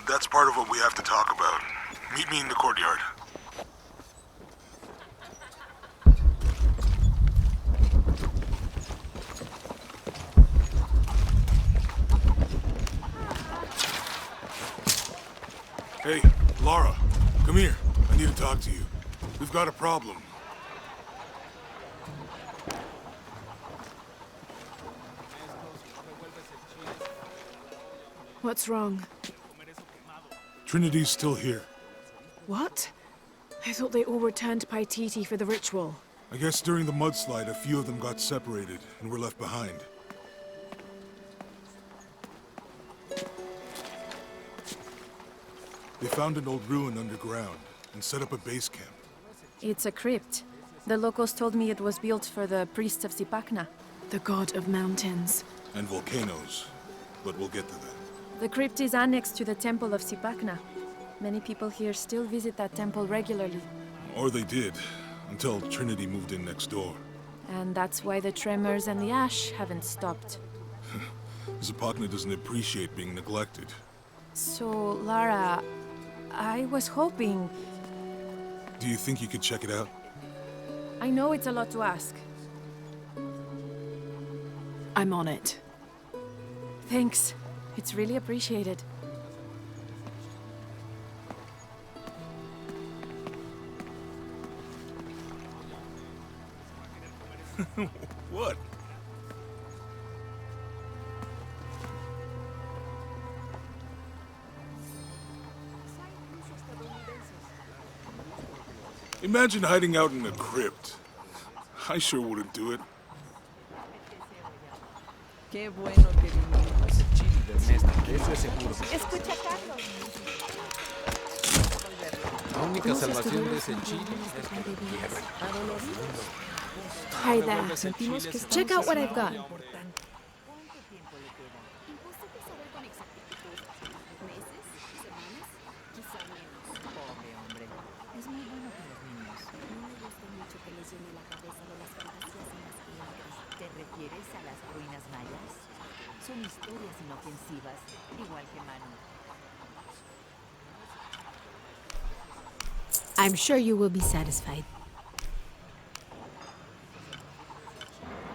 That's part of what we have to talk about. Meet me in the courtyard. Hey, Lara, come here. I need to talk to you. We've got a problem. What's wrong? Trinity's still here. What? I thought they all returned to Paititi for the ritual. I guess during the mudslide, a few of them got separated and were left behind. They found an old ruin underground and set up a base camp. It's a crypt. The locals told me it was built for the priests of Zipacna. The god of mountains. And volcanoes. But we'll get to that. The crypt is annexed to the temple of Zipacna. Many people here still visit that temple regularly. Or they did, until Trinity moved in next door. And that's why the tremors and the ash haven't stopped. Zipacna doesn't appreciate being neglected. So, Lara, I was hoping... Do you think you could check it out? I know it's a lot to ask. I'm on it. Thanks. It's really appreciated. What? Imagine hiding out in a crypt. I sure wouldn't do it. Qué bueno que vinimos. Eso es seguro. Escucha, Carlos. La única salvación de ese chile es que Hi there. Check out what I've got. ¿Te refieres a las ruinas mayas? Son historias inofensivas, igual que Manu. I'm sure you will be satisfied.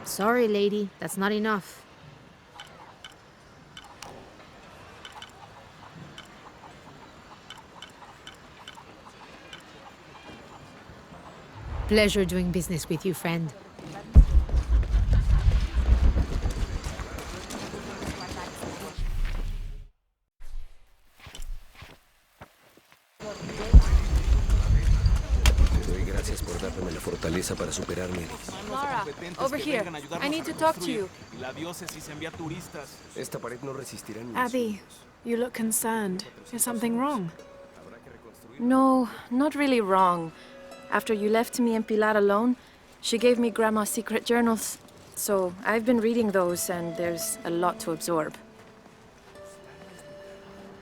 Sorry, lady. That's not enough. Pleasure doing business with you, friend. Fortaleza para superarme. Lara, over here. I need to talk to you. Esta pared no resistirá ni Abby, you look concerned. Is something wrong? No, not really wrong. After you left me and Pilar alone, she gave me Grandma's secret journals. So I've been reading those, and there's a lot to absorb.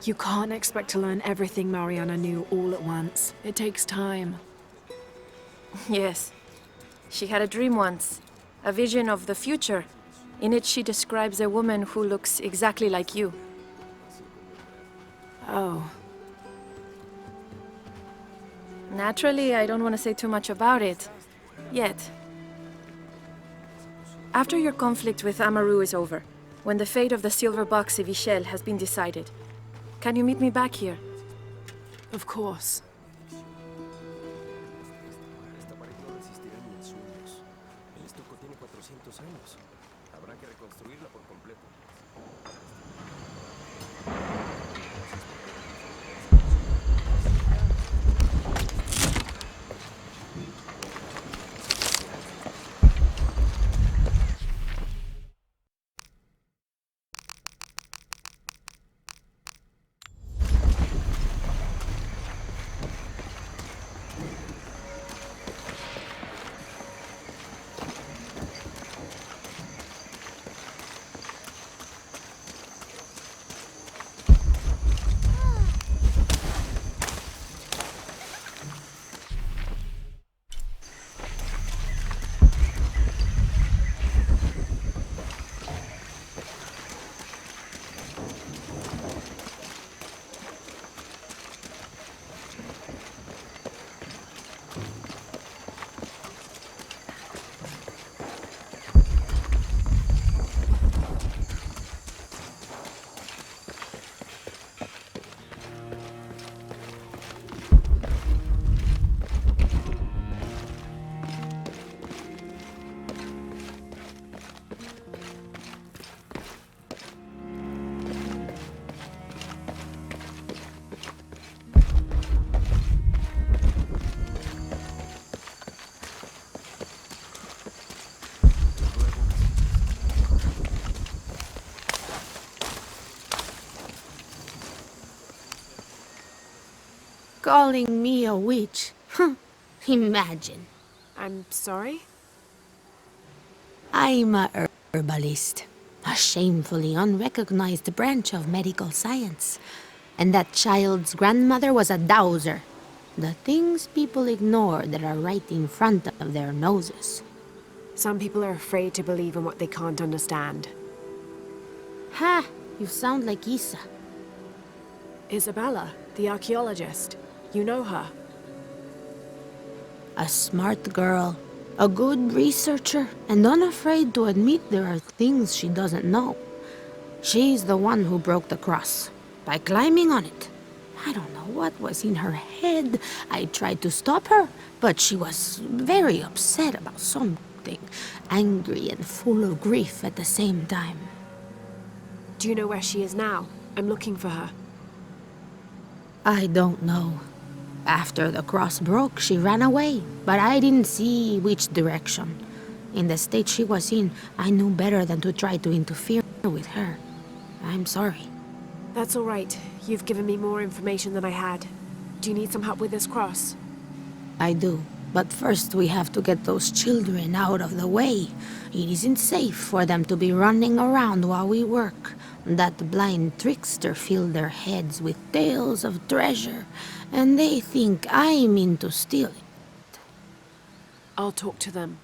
You can't expect to learn everything Mariana knew all at once. It takes time. Yes. She had a dream once, a vision of the future. In it, she describes a woman who looks exactly like you. Oh. Naturally, I don't want to say too much about it. Yet. After your conflict with Amaru is over, when the fate of the silver box Evichel has been decided, can you meet me back here? Of course. Calling me a witch. Imagine. I'm sorry? I'm a herbalist. A shamefully unrecognized branch of medical science. And that child's grandmother was a dowser. The things people ignore that are right in front of their noses. Some people are afraid to believe in what they can't understand. Ha! You sound like Isa. Isabella, the archaeologist. You know her. A smart girl. A good researcher. And unafraid to admit there are things she doesn't know. She's the one who broke the cross. By climbing on it. I don't know what was in her head. I tried to stop her, but she was very upset about something. Angry and full of grief at the same time. Do you know where she is now? I'm looking for her. I don't know. After the cross broke, she ran away, but I didn't see which direction. In the state she was in, I knew better than to try to interfere with her. I'm sorry. That's all right. You've given me more information than I had. Do you need some help with this cross? I do. But first we have to get those children out of the way. It isn't safe for them to be running around while we work. That blind trickster filled their heads with tales of treasure, and they think I mean to steal it. I'll talk to them.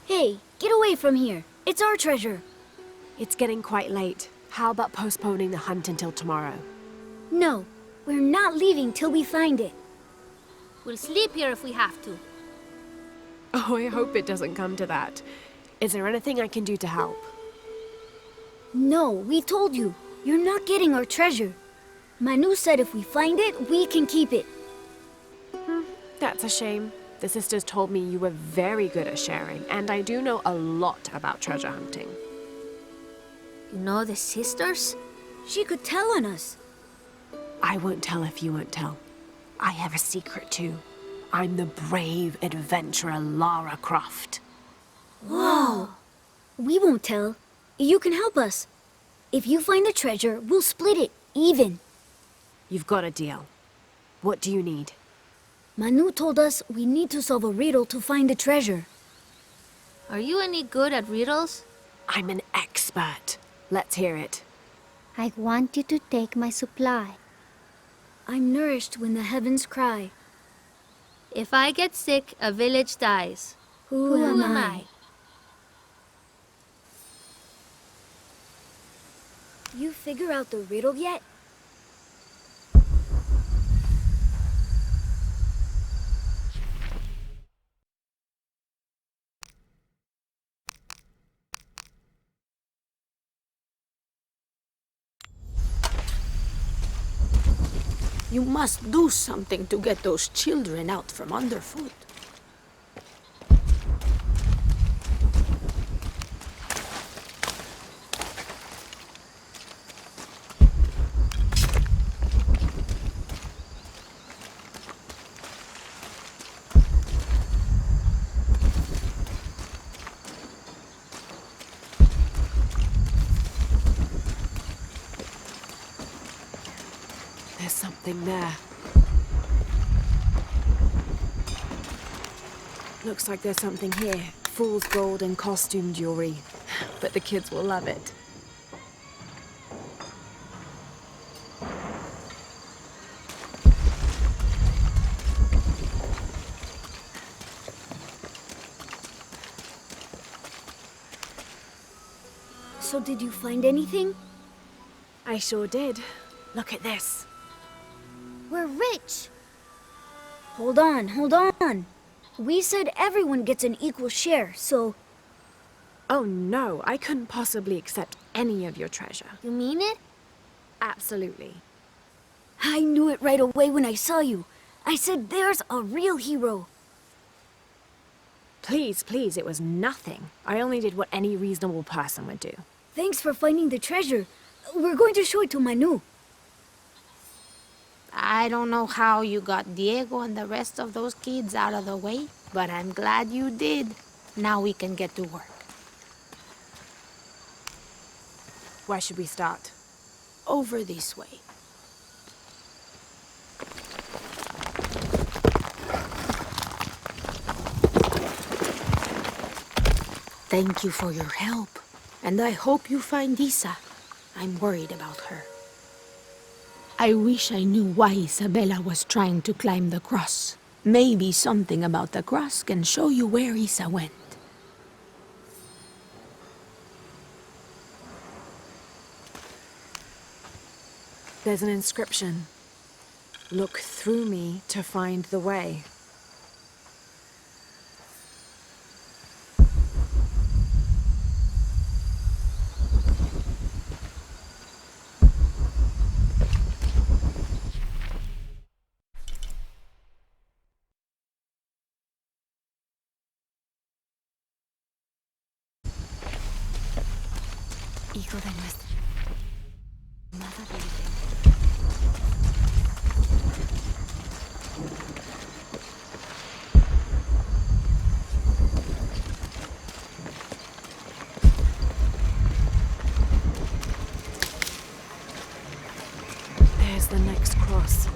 Hey, get away from here. It's our treasure. It's getting quite late. How about postponing the hunt until tomorrow? No, we're not leaving till we find it. We'll sleep here if we have to. Oh, I hope it doesn't come to that. Is there anything I can do to help? No, we told you. You're not getting our treasure. Manu said if we find it, we can keep it. That's a shame. The sisters told me you were very good at sharing, and I do know a lot about treasure hunting. You know the sisters? She could tell on us. I won't tell if you won't tell. I have a secret too. I'm the brave adventurer Lara Croft. Whoa! We won't tell. You can help us. If you find the treasure, we'll split it, even. You've got a deal. What do you need? Manu told us we need to solve a riddle to find the treasure. Are you any good at riddles? I'm an expert. Let's hear it. I want you to take my supply. I'm nourished when the heavens cry. If I get sick, a village dies. Who am I? You figure out the riddle yet? You must do something to get those children out from underfoot. There's something there. Looks like there's something here. Fool's gold and costume jewelry. But the kids will love it. So did you find anything? I sure did. Look at this. We're rich! Hold on, hold on. We said everyone gets an equal share, so... Oh no, I couldn't possibly accept any of your treasure. You mean it? Absolutely. I knew it right away when I saw you. I said there's a real hero. Please, please, it was nothing. I only did what any reasonable person would do. Thanks for finding the treasure. We're going to show it to Manu. I don't know how you got Diego and the rest of those kids out of the way, but I'm glad you did. Now we can get to work. Where should we start? Over this way. Thank you for your help, and I hope you find Isa. I'm worried about her. I wish I knew why Isabella was trying to climb the cross. Maybe something about the cross can show you where Isa went. There's an inscription. Look through me to find the way. Hijo de nuestra amada Virgen. There's the next cross.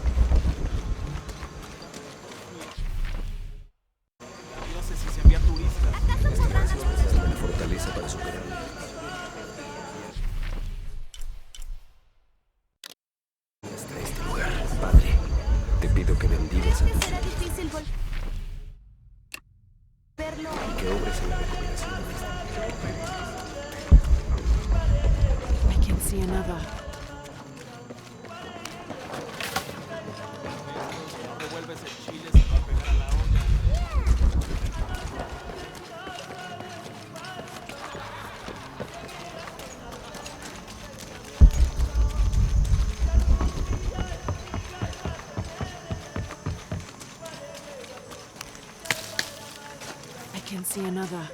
Dame la fortaleza para superarme. Hasta este lugar, Padre. Te pido que bendigas a tu Será difícil verlo. y que obres en la recuperación de este. I can see another. I can see another.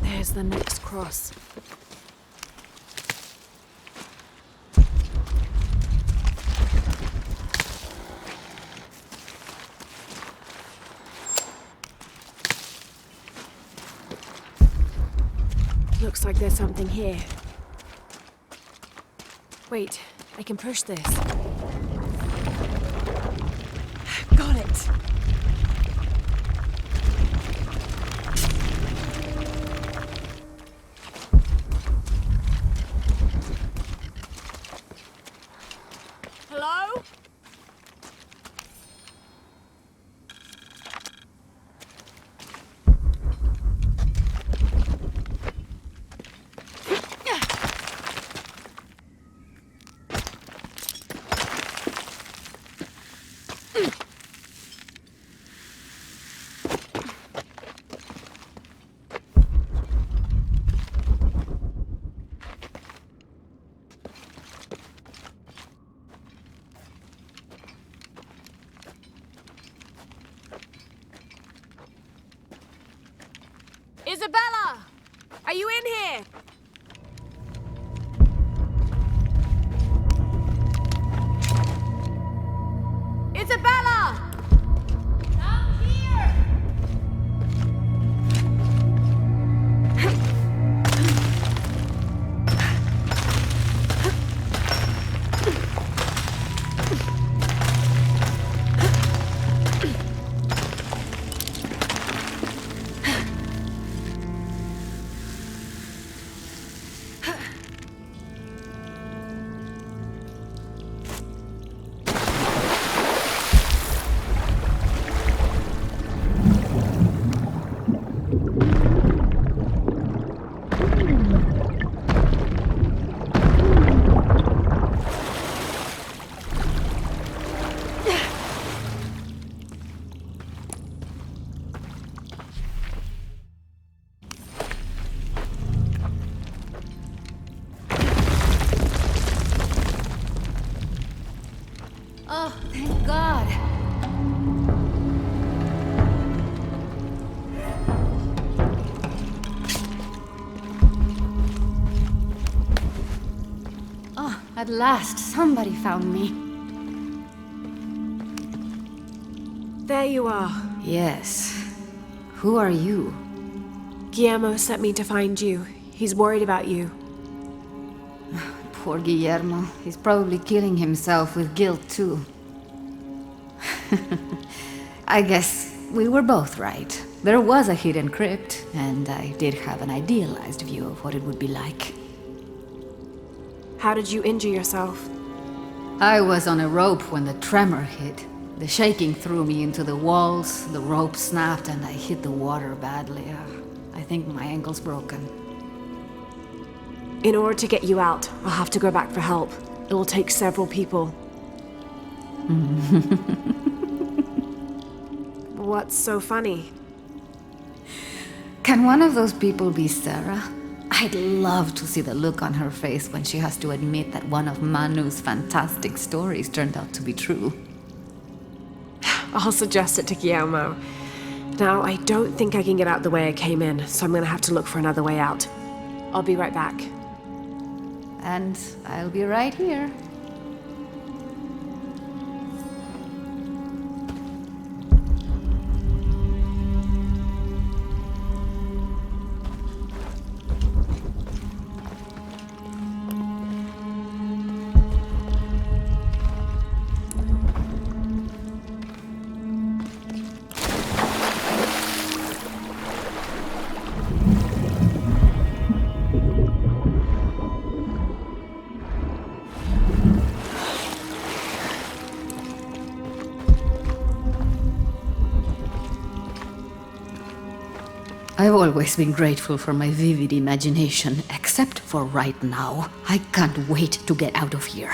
There's the next cross. Looks like there's something here. Wait, I can push this. Got it! Hello? Isabella! Are you in here? Isabella! Down here! Oh, thank God. Oh, at last, somebody found me. There you are. Yes. Who are you? Guillermo sent me to find you. He's worried about you. Poor Guillermo. He's probably killing himself with guilt, too. I guess we were both right. There was a hidden crypt, and I did have an idealized view of what it would be like. How did you injure yourself? I was on a rope when the tremor hit. The shaking threw me into the walls, the rope snapped, and I hit the water badly. I think my ankle's broken. In order to get you out, I'll have to go back for help. It'll take several people. What's so funny? Can one of those people be Sarah? I'd love to see the look on her face when she has to admit that one of Manu's fantastic stories turned out to be true. I'll suggest it to Guillermo. Now, I don't think I can get out the way I came in, so I'm gonna have to look for another way out. I'll be right back. And I'll be right here. I've always been grateful for my vivid imagination, except for right now. I can't wait to get out of here.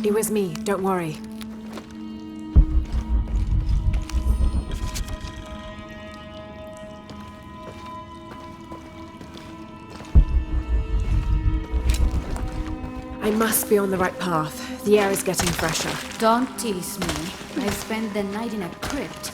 It was me, don't worry. I must be on the right path. The air is getting fresher. Don't tease me. I spent the night in a crypt.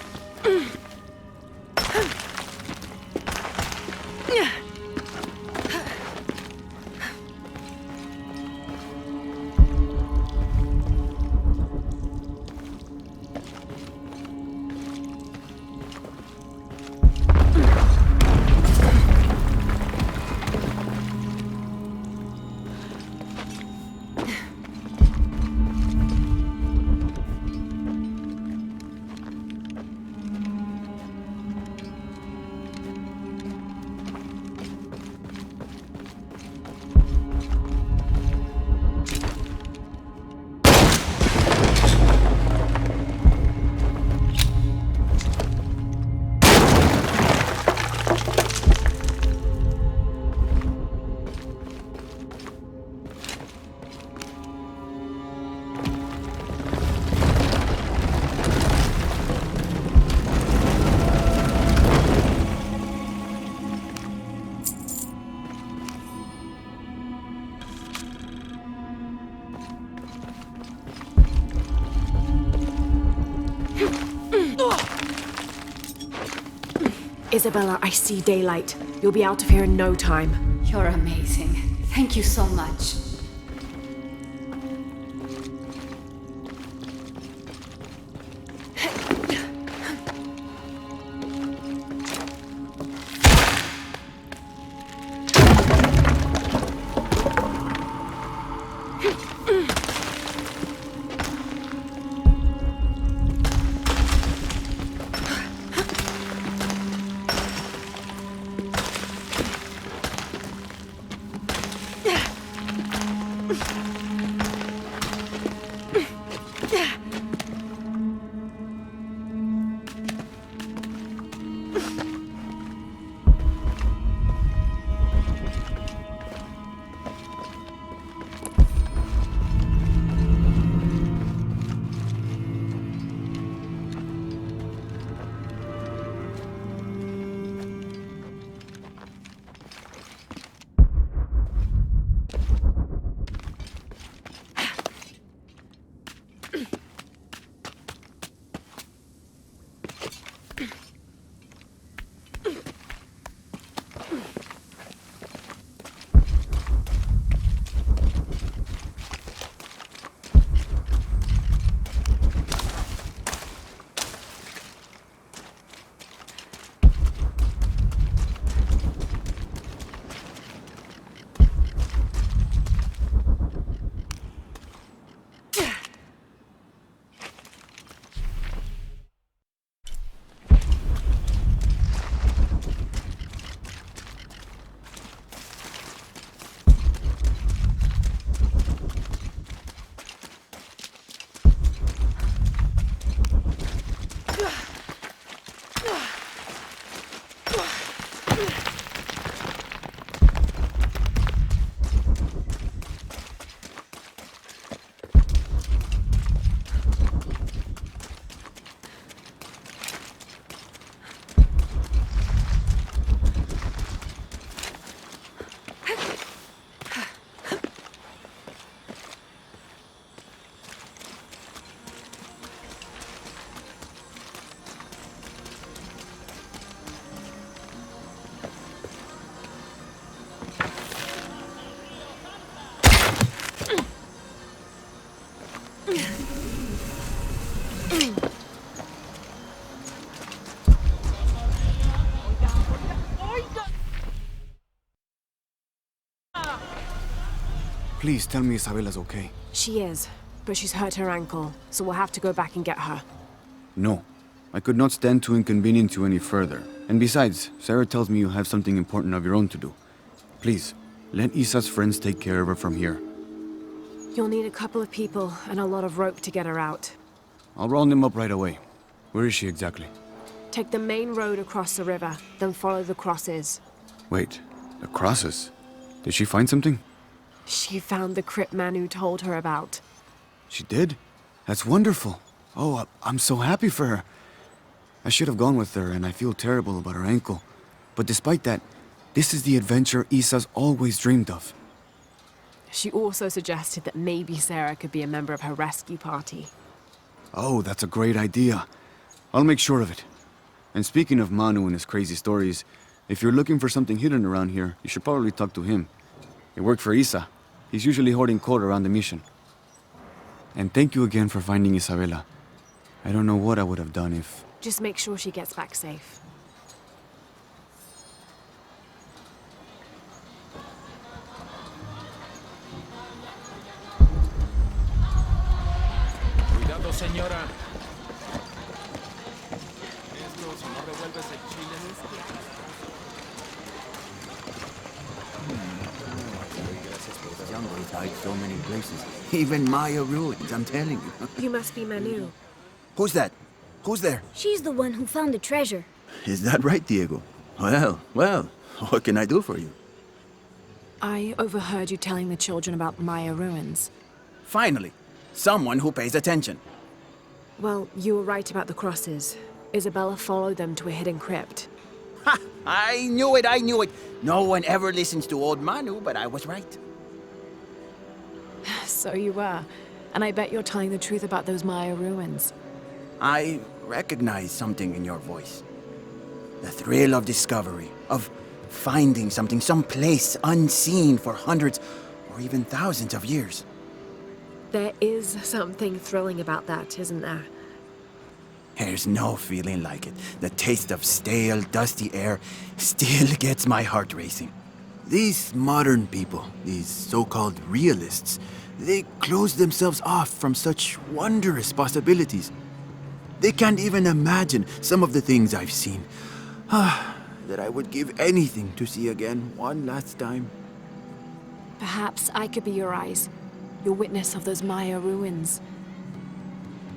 Isabella, I see daylight. You'll be out of here in no time. You're amazing. Thank you so much. Please tell me Isabella's okay. She is, but she's hurt her ankle, so we'll have to go back and get her. No. I could not stand to inconvenience you any further. And besides, Sarah tells me you have something important of your own to do. Please, let Isa's friends take care of her from here. You'll need a couple of people and a lot of rope to get her out. I'll round them up right away. Where is she exactly? Take the main road across the river, then follow the crosses. Wait, the crosses? Did she find something? She found the crypt man who told her about. She did? That's wonderful. Oh, I'm so happy for her. I should have gone with her, and I feel terrible about her ankle. But despite that, this is the adventure Isa's always dreamed of. She also suggested that maybe Sarah could be a member of her rescue party. Oh, that's a great idea. I'll make sure of it. And speaking of Manu and his crazy stories, if you're looking for something hidden around here, you should probably talk to him. He worked for Isa. He's usually hoarding coal around the mission. And thank you again for finding Isabela. I don't know what I would have done if... Just make sure she gets back safe. Cuidado, señora. Esto, si no revuelves el chile. Jungles hide so many places. Even Maya ruins, I'm telling you. You must be Manu. Who's that? Who's there? She's the one who found the treasure. Is that right, Diego? Well, what can I do for you? I overheard you telling the children about Maya ruins. Finally, someone who pays attention. Well, you were right about the crosses. Isabella followed them to a hidden crypt. Ha! I knew it! No one ever listens to old Manu, but I was right. So you were. And I bet you're telling the truth about those Maya ruins. I recognize something in your voice. The thrill of discovery, of finding something someplace unseen for hundreds or even thousands of years. There is something thrilling about that, isn't there? There's no feeling like it. The taste of stale, dusty air still gets my heart racing. These modern people, these so-called realists, they close themselves off from such wondrous possibilities. They can't even imagine some of the things I've seen. That I would give anything to see again one last time. Perhaps I could be your eyes, your witness of those Maya ruins.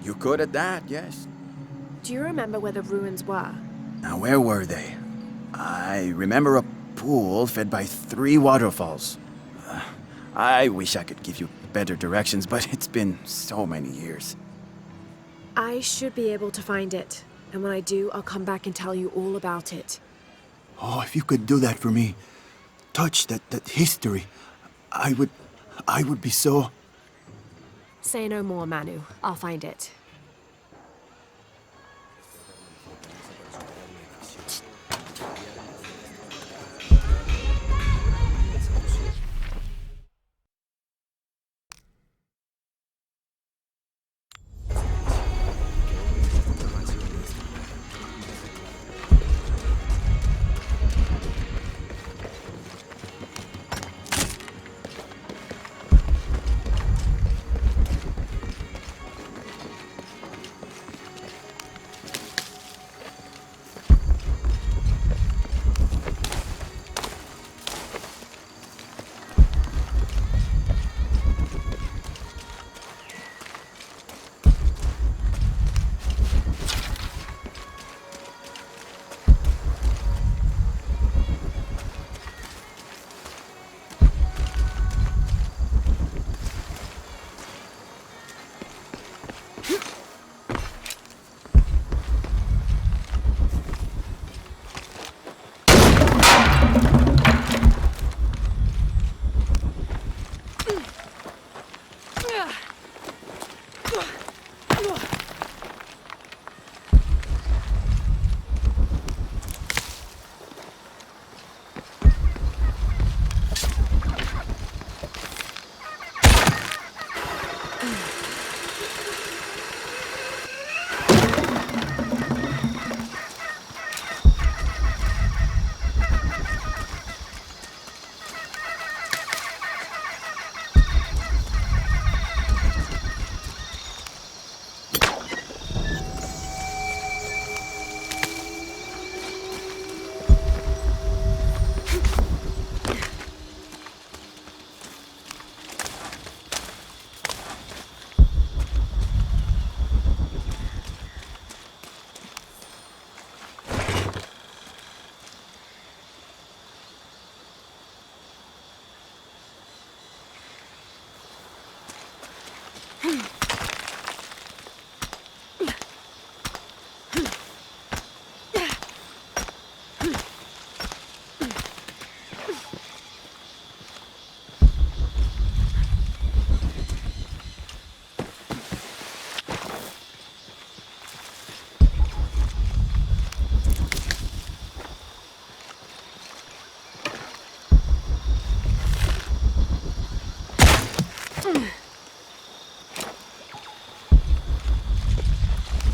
You could at that, yes. Do you remember where the ruins were? Now, where were they? I remember a pool fed by 3 waterfalls. I wish I could give you better directions, but it's been so many years. I should be able to find it. And when I do, I'll come back and tell you all about it. Oh, if you could do that for me. Touch that history. I would be so... Say no more, Manu. I'll find it.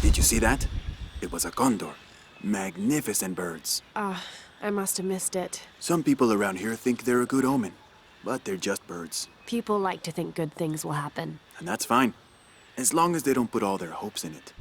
Did you see that? It was a condor. Magnificent birds. I must have missed it. Some people around here think they're a good omen, but they're just birds. People like to think good things will happen. And that's fine, as long as they don't put all their hopes in it.